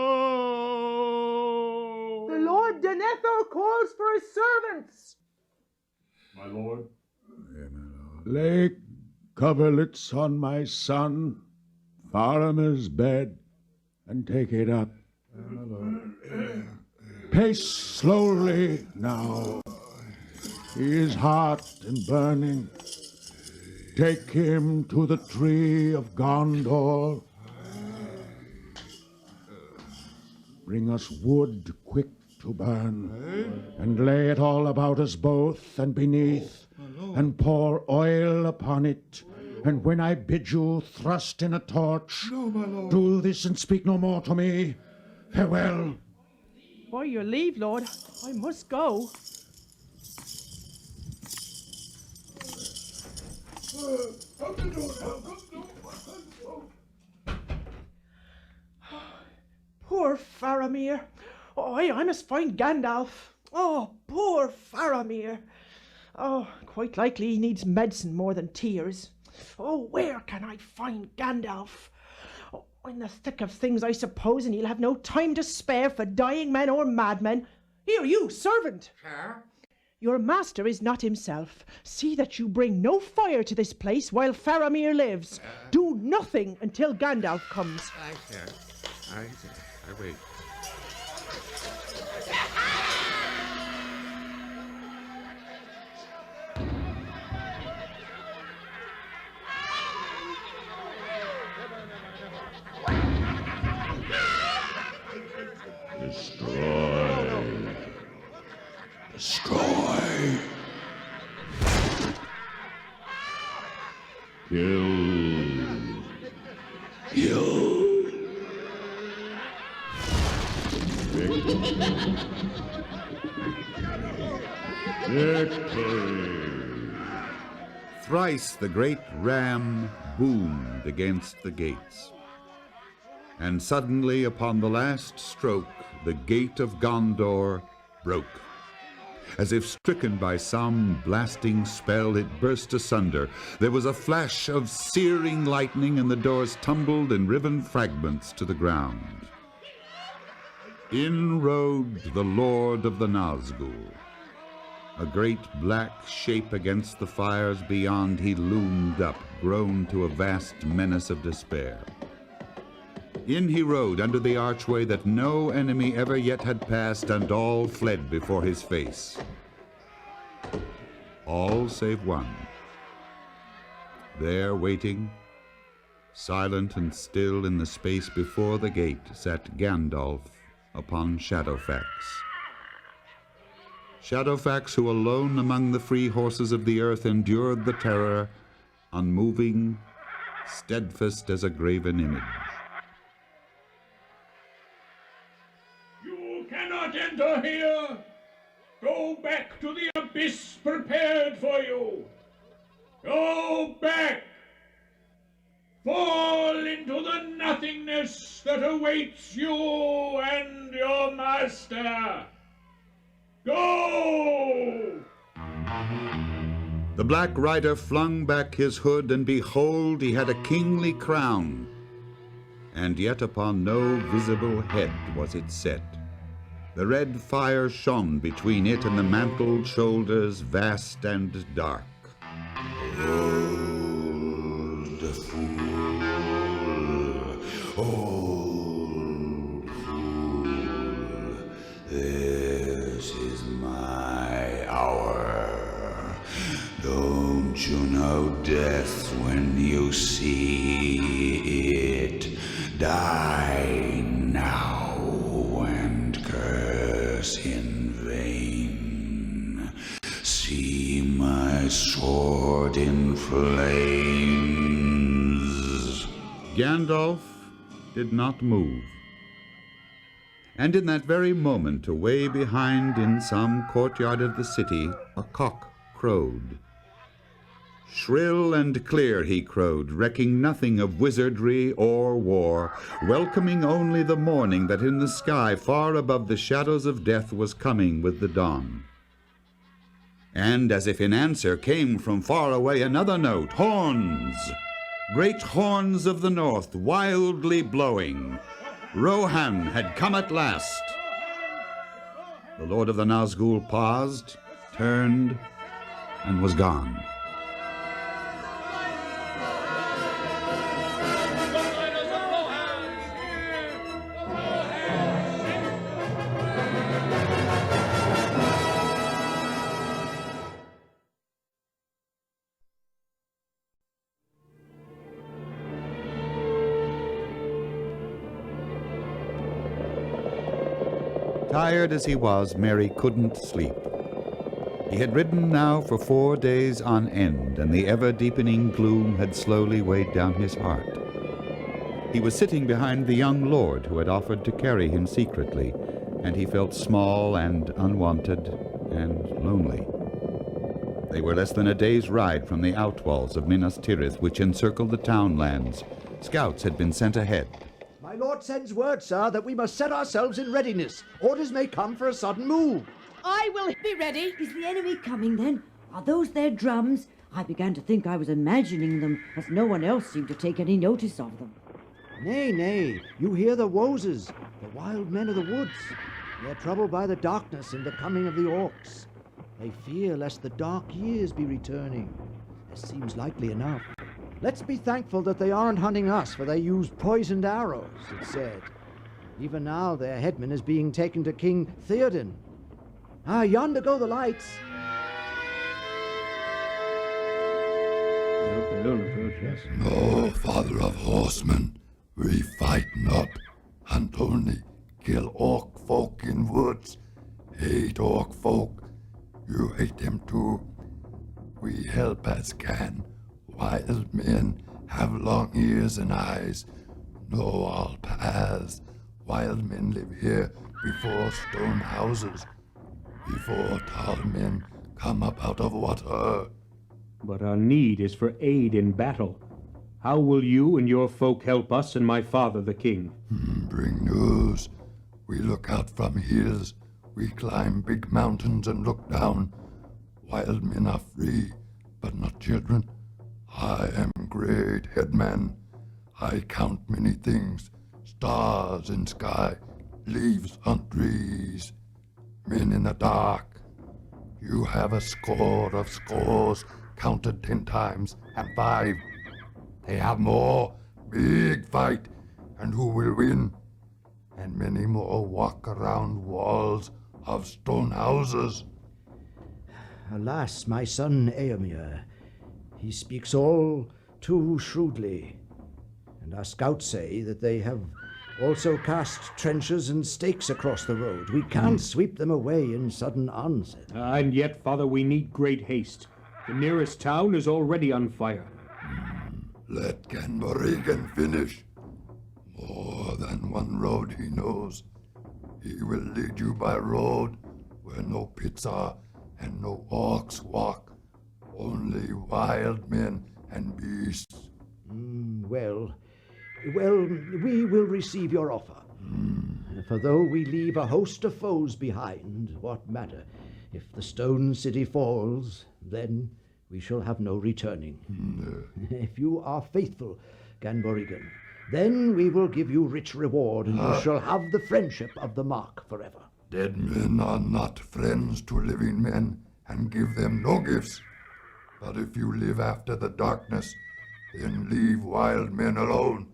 [SPEAKER 3] The Lord Denethor calls for his servants.
[SPEAKER 5] My lord.
[SPEAKER 6] Lay coverlets on my son, Faramir's bed, and take it up. Pace slowly now. He is hot and burning. Take him to the tree of Gondor. Bring us wood quick to burn, and lay it all about us both and beneath, and pour oil upon it. And when I bid you thrust in a torch, do this and speak no more to me. Farewell.
[SPEAKER 3] By your leave, lord, I must go. Poor Faramir. Oh, I must find Gandalf. Oh, poor Faramir. Oh, quite likely he needs medicine more than tears. Oh, where can I find Gandalf? Oh, in the thick of things, I suppose, and he'll have no time to spare for dying men or madmen. Here, you, servant.
[SPEAKER 15] Sir?
[SPEAKER 3] Your master is not himself. See that you bring no fire to this place while Faramir lives. Do nothing until Gandalf comes.
[SPEAKER 15] Aye, sir. Aye, sir. I wait.
[SPEAKER 6] Destroy. Kill.
[SPEAKER 2] Victory! Thrice the great ram boomed against the gates. And suddenly, upon the last stroke, the gate of Gondor broke. As if stricken by some blasting spell, it burst asunder. There was a flash of searing lightning, and the doors tumbled in riven fragments to the ground. In rode the Lord of the Nazgul. A great black shape against the fires beyond, he loomed up, grown to a vast menace of despair. In he rode under the archway that no enemy ever yet had passed, and all fled before his face. All save one. There, waiting, silent and still in the space before the gate, sat Gandalf upon Shadowfax. Shadowfax, who alone among the free horses of the earth endured the terror, unmoving, steadfast as a graven image.
[SPEAKER 12] You cannot enter here. Go back to the abyss prepared for you. Go back. Fall into the nothingness that awaits you and your master. Go!
[SPEAKER 2] The Black Rider flung back his hood, and behold, he had a kingly crown. And yet upon no visible head was it set. The red fire shone between it and the mantled shoulders, vast and dark.
[SPEAKER 13] Old fool, old fool, this is my hour. Don't you know death when you see it? Die now and curse in vain. See my sword in flames.
[SPEAKER 2] Gandalf did not move. And in that very moment, away behind in some courtyard of the city, a cock crowed. Shrill and clear he crowed, recking nothing of wizardry or war, welcoming only the morning that in the sky far above the shadows of death was coming with the dawn. And as if in answer came from far away another note, horns! Great horns of the north, wildly blowing. Rohan had come at last. The Lord of the Nazgul paused, turned, and was gone. Tired as he was, Merry couldn't sleep. He had ridden now for 4 days on end, and the ever-deepening gloom had slowly weighed down his heart. He was sitting behind the young lord who had offered to carry him secretly, and he felt small and unwanted and lonely. They were less than a day's ride from the outwalls of Minas Tirith, which encircled the townlands. Scouts had been sent ahead.
[SPEAKER 1] My lord sends word, sir, that we must set ourselves in readiness. Orders may come for a sudden move.
[SPEAKER 9] I will be ready. Is the enemy coming, then? Are those their drums? I began to think I was imagining them, as no one else seemed to take any notice of them.
[SPEAKER 1] Nay, nay, you hear the Wozers, the wild men of the woods. They're troubled by the darkness and the coming of the orcs. They fear lest the dark years be returning. This seems likely enough. Let's be thankful that they aren't hunting us, for they use poisoned arrows, it's said. Even now their headman is being taken to King Theoden. Ah, yonder go the lights.
[SPEAKER 13] No, father of horsemen, we fight not, and only kill orc folk in woods. Hate orc folk, you hate them too. We help as can. Wild men have long ears and eyes, know all paths. Wild men live here before stone houses, before tall men come up out of water.
[SPEAKER 10] But our need is for aid in battle. How will you and your folk help us and my father, the king?
[SPEAKER 13] Bring news. We look out from hills. We climb big mountains and look down. Wild men are free, but not children. I am great headman. I count many things. Stars in sky, leaves on trees. Men in the dark. You have a score of scores, counted 10 times, and 5. They have more. Big fight, and who will win? And many more walk around walls of stone houses.
[SPEAKER 1] Alas, my son Eomer, he speaks all too shrewdly. And our scouts say that they have also cast trenches and stakes across the road. We can't sweep them away in sudden onset.
[SPEAKER 10] And yet, Father, we need great haste. The nearest town is already on fire.
[SPEAKER 13] Let Ganbarigan finish. More than one road he knows. He will lead you by road where no pits are and no orcs walk. Only wild men and beasts.
[SPEAKER 1] Well, we will receive your offer. For though we leave a host of foes behind, what matter? If the stone city falls, then we shall have no returning. If you are faithful, Ganbarigan, then we will give you rich reward, and you shall have the friendship of the Mark forever.
[SPEAKER 13] Dead men are not friends to living men, and give them no gifts. But if you live after the darkness, then leave wild men alone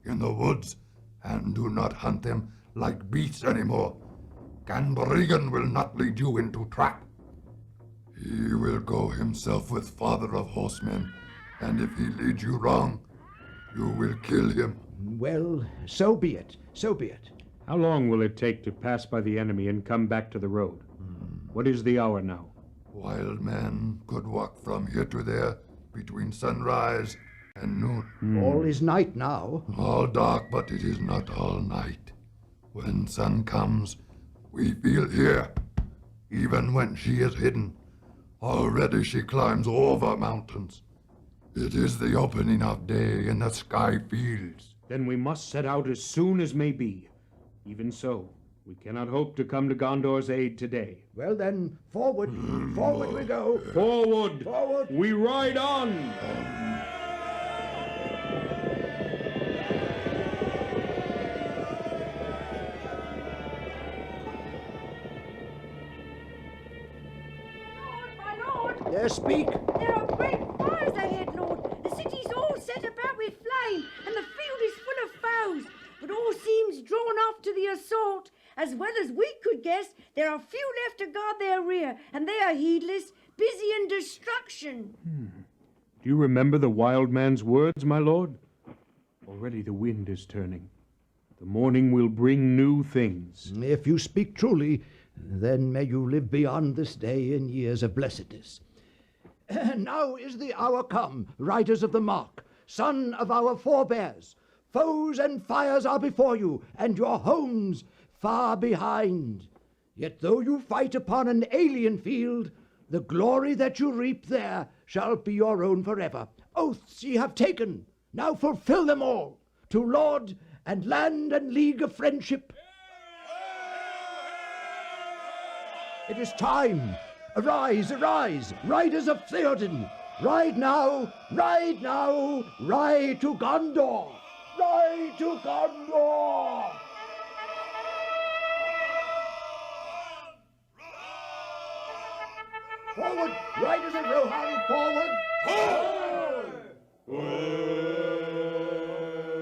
[SPEAKER 13] in the woods, and do not hunt them like beasts anymore. Ganbarigan will not lead you into trap. He will go himself with Father of Horsemen, and if he leads you wrong, you will kill him.
[SPEAKER 1] Well, so be it, so be it.
[SPEAKER 10] How long will it take to pass by the enemy and come back to the road? What is the hour now?
[SPEAKER 13] Wild men could walk from here to there between sunrise and noon.
[SPEAKER 1] All is night now.
[SPEAKER 13] All dark, but it is not all night. When sun comes, we feel here, even when she is hidden. Already she climbs over mountains. It is the opening of day in the sky fields.
[SPEAKER 10] Then we must set out as soon as may be. Even so, we cannot hope to come to Gondor's aid today.
[SPEAKER 1] Well then, forward, forward we go.
[SPEAKER 10] Forward!
[SPEAKER 1] Forward!
[SPEAKER 10] We ride on!
[SPEAKER 1] Yes, speak.
[SPEAKER 9] There are great fires ahead, Lord. The city's all set about with flame, and the field is full of foes. But all seems drawn off to the assault. As well as we could guess, there are few left to guard their rear, and they are heedless, busy in destruction.
[SPEAKER 10] Do you remember the wild man's words, my lord? Already the wind is turning. The morning will bring new things.
[SPEAKER 1] If you speak truly, then may you live beyond this day in years of blessedness. Now is the hour come, riders of the Mark, son of our forebears. Foes and fires are before you, and your homes far behind. Yet though you fight upon an alien field, the glory that you reap there shall be your own forever. Oaths ye have taken, now fulfill them all, to Lord and land and league of friendship. It is time. Arise, arise, riders of Theoden. Ride now, ride now, ride to Gondor. Ride to Gondor. Forward, riders of Rohan, forward.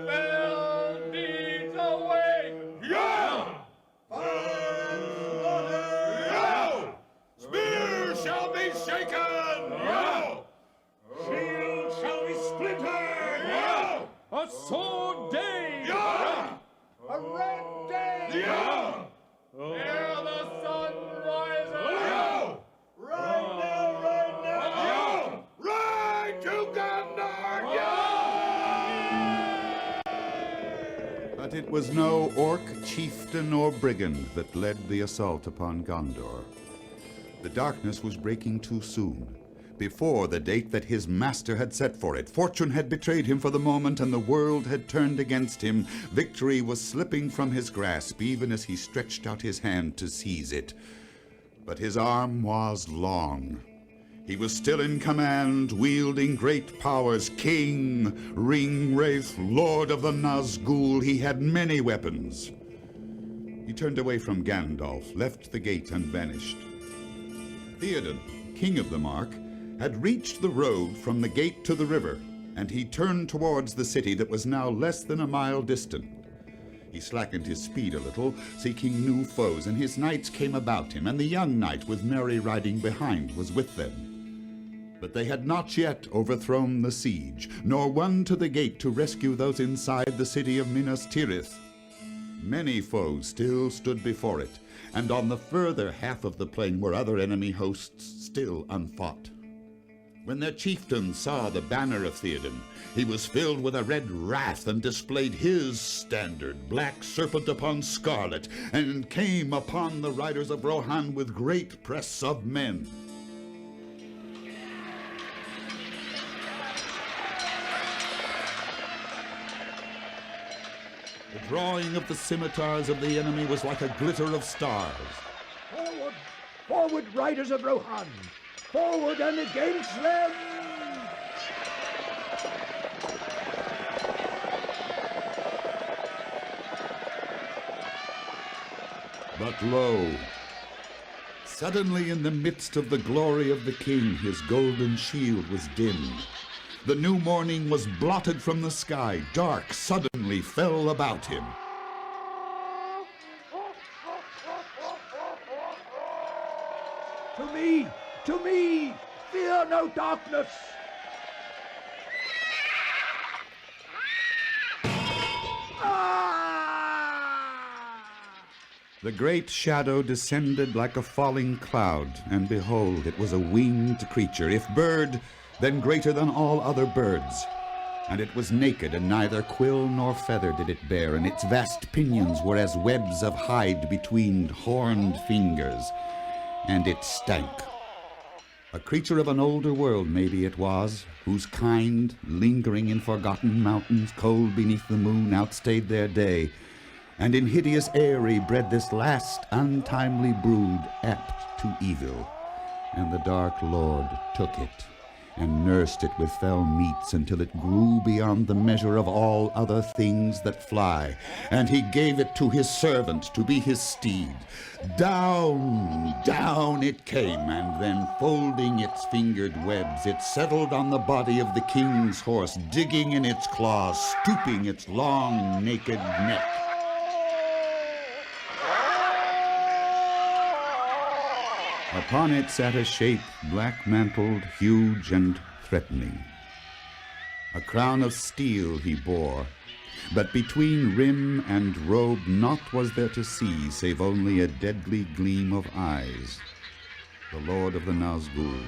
[SPEAKER 12] Bandits away! Yeah! Spear shall be shaken! Yeah! Shield shall be splintered! Yeah! A sword day! Yeah! A red day! Yeah! Ere the sun rises! Yeah! Right now, right now! Yeah! Ride to Gondor! Yeah!
[SPEAKER 2] But it was no orc chieftain or brigand that led the assault upon Gondor. The darkness was breaking too soon. Before the date that his master had set for it, fortune had betrayed him for the moment, and the world had turned against him. Victory was slipping from his grasp, even as he stretched out his hand to seize it. But his arm was long. He was still in command, wielding great powers. King, Ringwraith, Lord of the Nazgul, he had many weapons. He turned away from Gandalf, left the gate, and vanished. Theoden, king of the Mark, had reached the road from the gate to the river, and he turned towards the city that was now less than a mile distant. He slackened his speed a little, seeking new foes, and his knights came about him, and the young knight with Merry riding behind was with them. But they had not yet overthrown the siege, nor won to the gate to rescue those inside the city of Minas Tirith. Many foes still stood before it, and on the further half of the plain were other enemy hosts still unfought. When their chieftain saw the banner of Theoden, he was filled with a red wrath and displayed his standard, black serpent upon scarlet, and came upon the riders of Rohan with great press of men. The drawing of the scimitars of the enemy was like a glitter of stars.
[SPEAKER 1] Forward! Forward, riders of Rohan! Forward and against them!
[SPEAKER 2] But lo, suddenly in the midst of the glory of the king, his golden shield was dimmed. The new morning was blotted from the sky. Dark suddenly fell about him.
[SPEAKER 1] To me! To me! Fear no darkness!
[SPEAKER 2] The great shadow descended like a falling cloud, and behold, it was a winged creature, if bird, then greater than all other birds. And it was naked, and neither quill nor feather did it bear, and its vast pinions were as webs of hide between horned fingers, and it stank. A creature of an older world, maybe it was, whose kind, lingering in forgotten mountains, cold beneath the moon, outstayed their day, and in hideous eyrie bred this last untimely brood, apt to evil. And the Dark Lord took it, and nursed it with fell meats until it grew beyond the measure of all other things that fly. And he gave it to his servant to be his steed. Down, down it came, and then folding its fingered webs, it settled on the body of the king's horse, digging in its claws, stooping its long, naked neck. Upon it sat a shape, black-mantled, huge and threatening. A crown of steel he bore, but between rim and robe naught was there to see, save only a deadly gleam of eyes. The Lord of the Nazgul.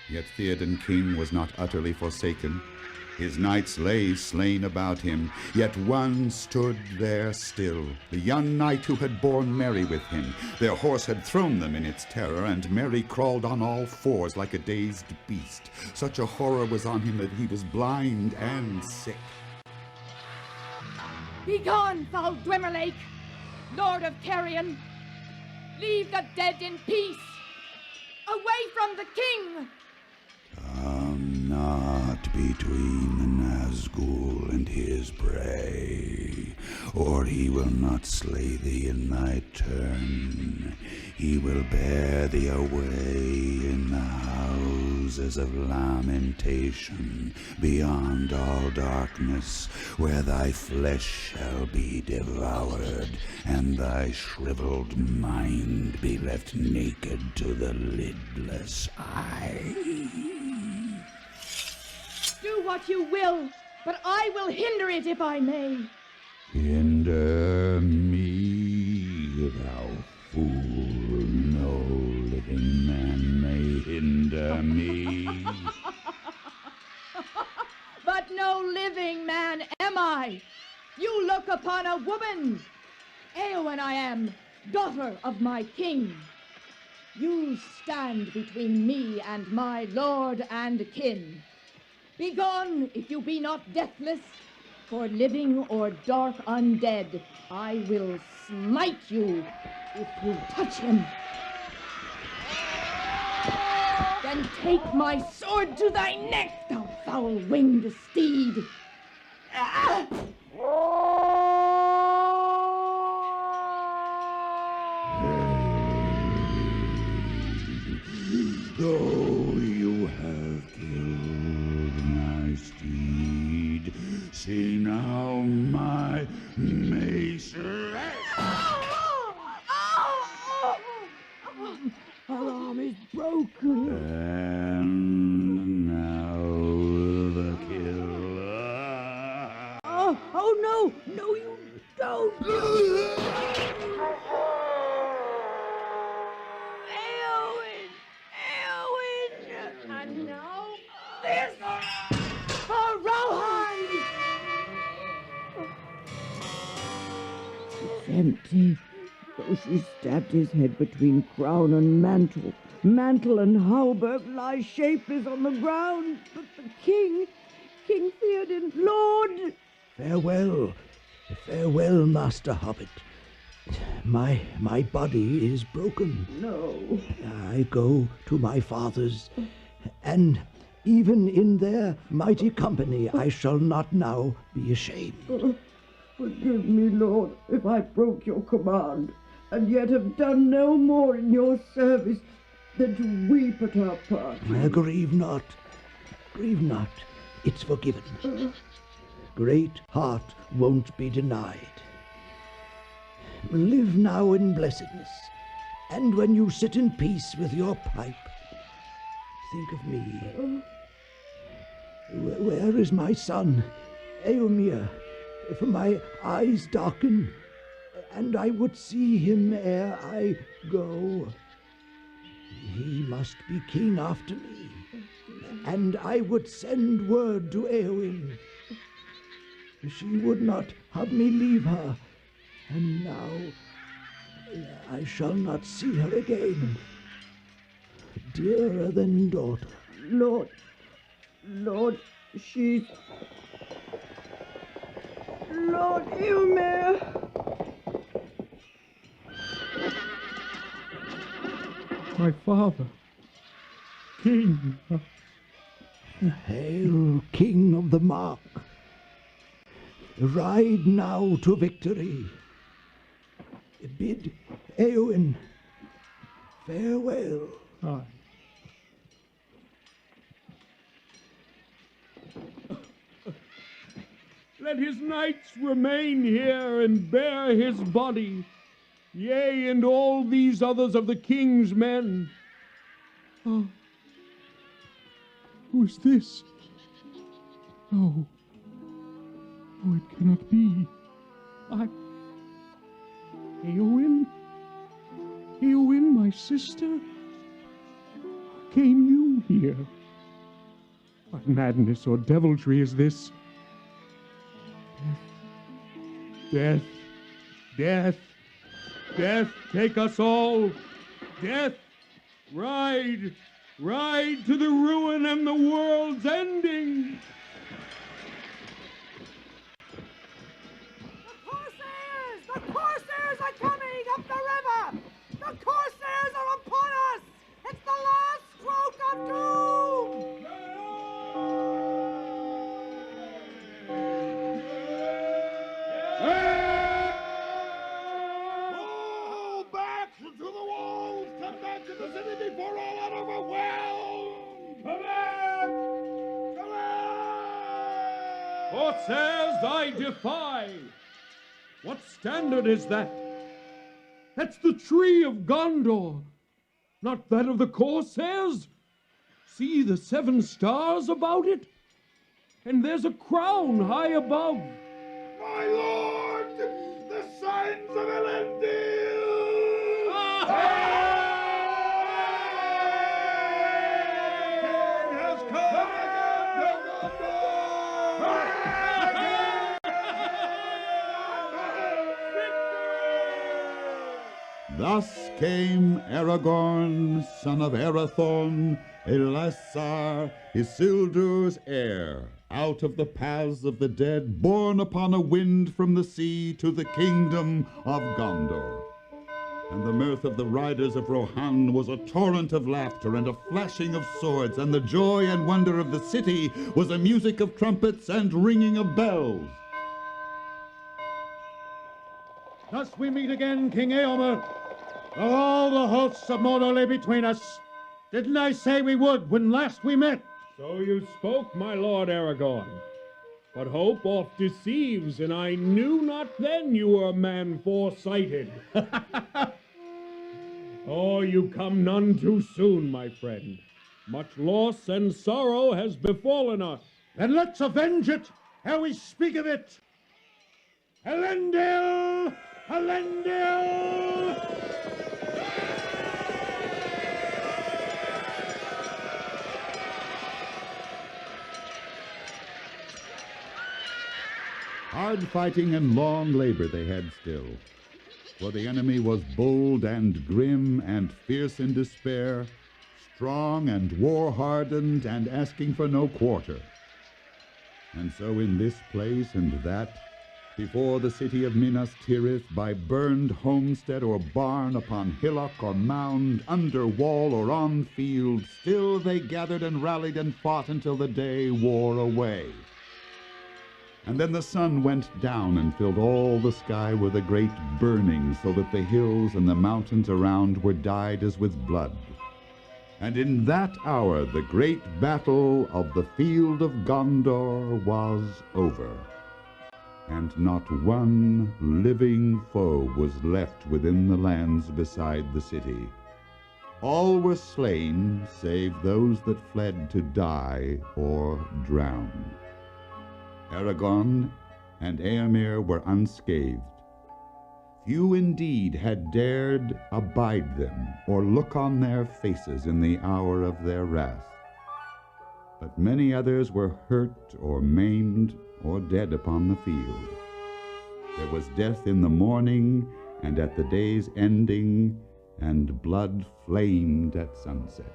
[SPEAKER 2] Yet Theoden king was not utterly forsaken. His knights lay slain about him, yet one stood there still, the young knight who had borne Merry with him. Their horse had thrown them in its terror, and Merry crawled on all fours like a dazed beast. Such a horror was on him that he was blind and sick.
[SPEAKER 14] Begone, foul Dwemerlake, Lord of Carrion! Leave the dead in peace! Away from the king!
[SPEAKER 13] Come not between the Nazgul and his prey, or he will not slay thee in thy turn. He will bear thee away in the houses of lamentation, beyond all darkness, where thy flesh shall be devoured, and thy shriveled mind be left naked to the lidless eye.
[SPEAKER 14] Do what you will, but I will hinder it if I may.
[SPEAKER 13] Hinder me, thou fool. No living man may hinder me.
[SPEAKER 14] But no living man am I. You look upon a woman. Eowyn I am, daughter of my king. You stand between me and my lord and kin. Begone, if you be not deathless, for living or dark undead, I will smite you if you touch him. Then take my sword to thy neck, thou foul-winged steed. Ah!
[SPEAKER 13] See now my mace.
[SPEAKER 9] Her arm is broken.
[SPEAKER 13] And now the kill.
[SPEAKER 9] Oh no! No, you don't! Eowyn! Eowyn! And now this for Rohan! It's empty. Though she stabbed his head between crown and mantle. Mantle and hauberk lie shapeless on the ground. But the king, King Theoden, Lord!
[SPEAKER 1] Farewell, farewell, Master Hobbit. My body is broken.
[SPEAKER 9] No.
[SPEAKER 1] I go to my fathers, and even in their mighty company I shall not now be ashamed.
[SPEAKER 9] Forgive me, Lord, if I broke your command, and yet have done no more in your service than to weep at our parting.
[SPEAKER 1] Grieve not, it's forgiven. Great heart won't be denied. Live now in blessedness, and when you sit in peace with your pipe, think of me. Where is my son, Eomer? For my eyes darken, and I would see him ere I go. He must be king after me, and I would send word to Eowyn. She would not have me leave her, and now I shall not see her again. Dearer than daughter.
[SPEAKER 9] Lord, she's... Lord Eomer!
[SPEAKER 10] My father, King.
[SPEAKER 1] Hail, King of the Mark. Ride now to victory. Bid Eowyn farewell.
[SPEAKER 10] Aye. Let his knights remain here and bear his body, yea, and all these others of the king's men. Oh, who is this? Oh, it cannot be. Eowyn? Eowyn, my sister? Came you here? What madness or deviltry is this? Death, death, death, take us all. Death, ride to the ruin and the world's ending.
[SPEAKER 12] The Corsairs are coming up the river! The Corsairs are upon us! It's the last stroke of doom!
[SPEAKER 6] Pull back to the walls! Come back to the city before all are overwhelmed! Come back! Come back!
[SPEAKER 10] Corsairs, I defy! What standard is that? That's the tree of Gondor, not that of the Corsairs. See the 7 stars about it? And there's a crown high above.
[SPEAKER 6] My lord, the signs of Elendil! has come
[SPEAKER 2] Thus came Aragorn, son of Arathorn, Elessar, Isildur's heir, out of the paths of the dead, borne upon a wind from the sea to the kingdom of Gondor. And the mirth of the riders of Rohan was a torrent of laughter and a flashing of swords, and the joy and wonder of the city was a music of trumpets and ringing of bells.
[SPEAKER 6] Thus we meet again, King Eomer. Though all the hosts of Mordor lay between us, didn't I say we would when last we met?
[SPEAKER 10] So you spoke, my lord Aragorn. But hope oft deceives, and I knew not then you were a man foresighted. Oh, you come none too soon, my friend. Much loss and sorrow has befallen us.
[SPEAKER 6] Then let's avenge it ere we speak of it. Elendil! Elendil!
[SPEAKER 2] Hard fighting and long labor they had still, for the enemy was bold and grim and fierce in despair, strong and war-hardened and asking for no quarter. And so in this place and that, before the city of Minas Tirith, by burned homestead or barn, upon hillock or mound, under wall or on field, still they gathered and rallied and fought until the day wore away. And then the sun went down and filled all the sky with a great burning, so that the hills and the mountains around were dyed as with blood. And in that hour the great battle of the field of Gondor was over, and not one living foe was left within the lands beside the city. All were slain, save those that fled to die or drown. Aragorn and Éomer were unscathed. Few indeed had dared abide them or look on their faces in the hour of their wrath. But many others were hurt or maimed or dead upon the field. There was death in the morning and at the day's ending, and blood flamed at sunset.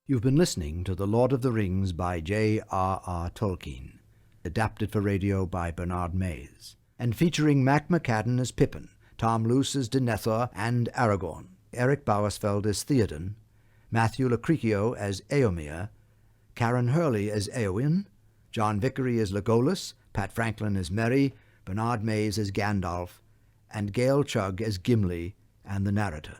[SPEAKER 16] You've been listening to The Lord of the Rings by J.R.R. Tolkien, adapted for radio by Bernard Mays, and featuring Mac McCadden as Pippin, Tom Luce as Denethor and Aragorn, Eric Bauersfeld as Theoden, Matthew Locricchio as Éomer, Karen Hurley as Éowyn, John Vickery as Legolas, Pat Franklin as Merry, Bernard Mays as Gandalf, and Gail Chugg as Gimli and the narrator.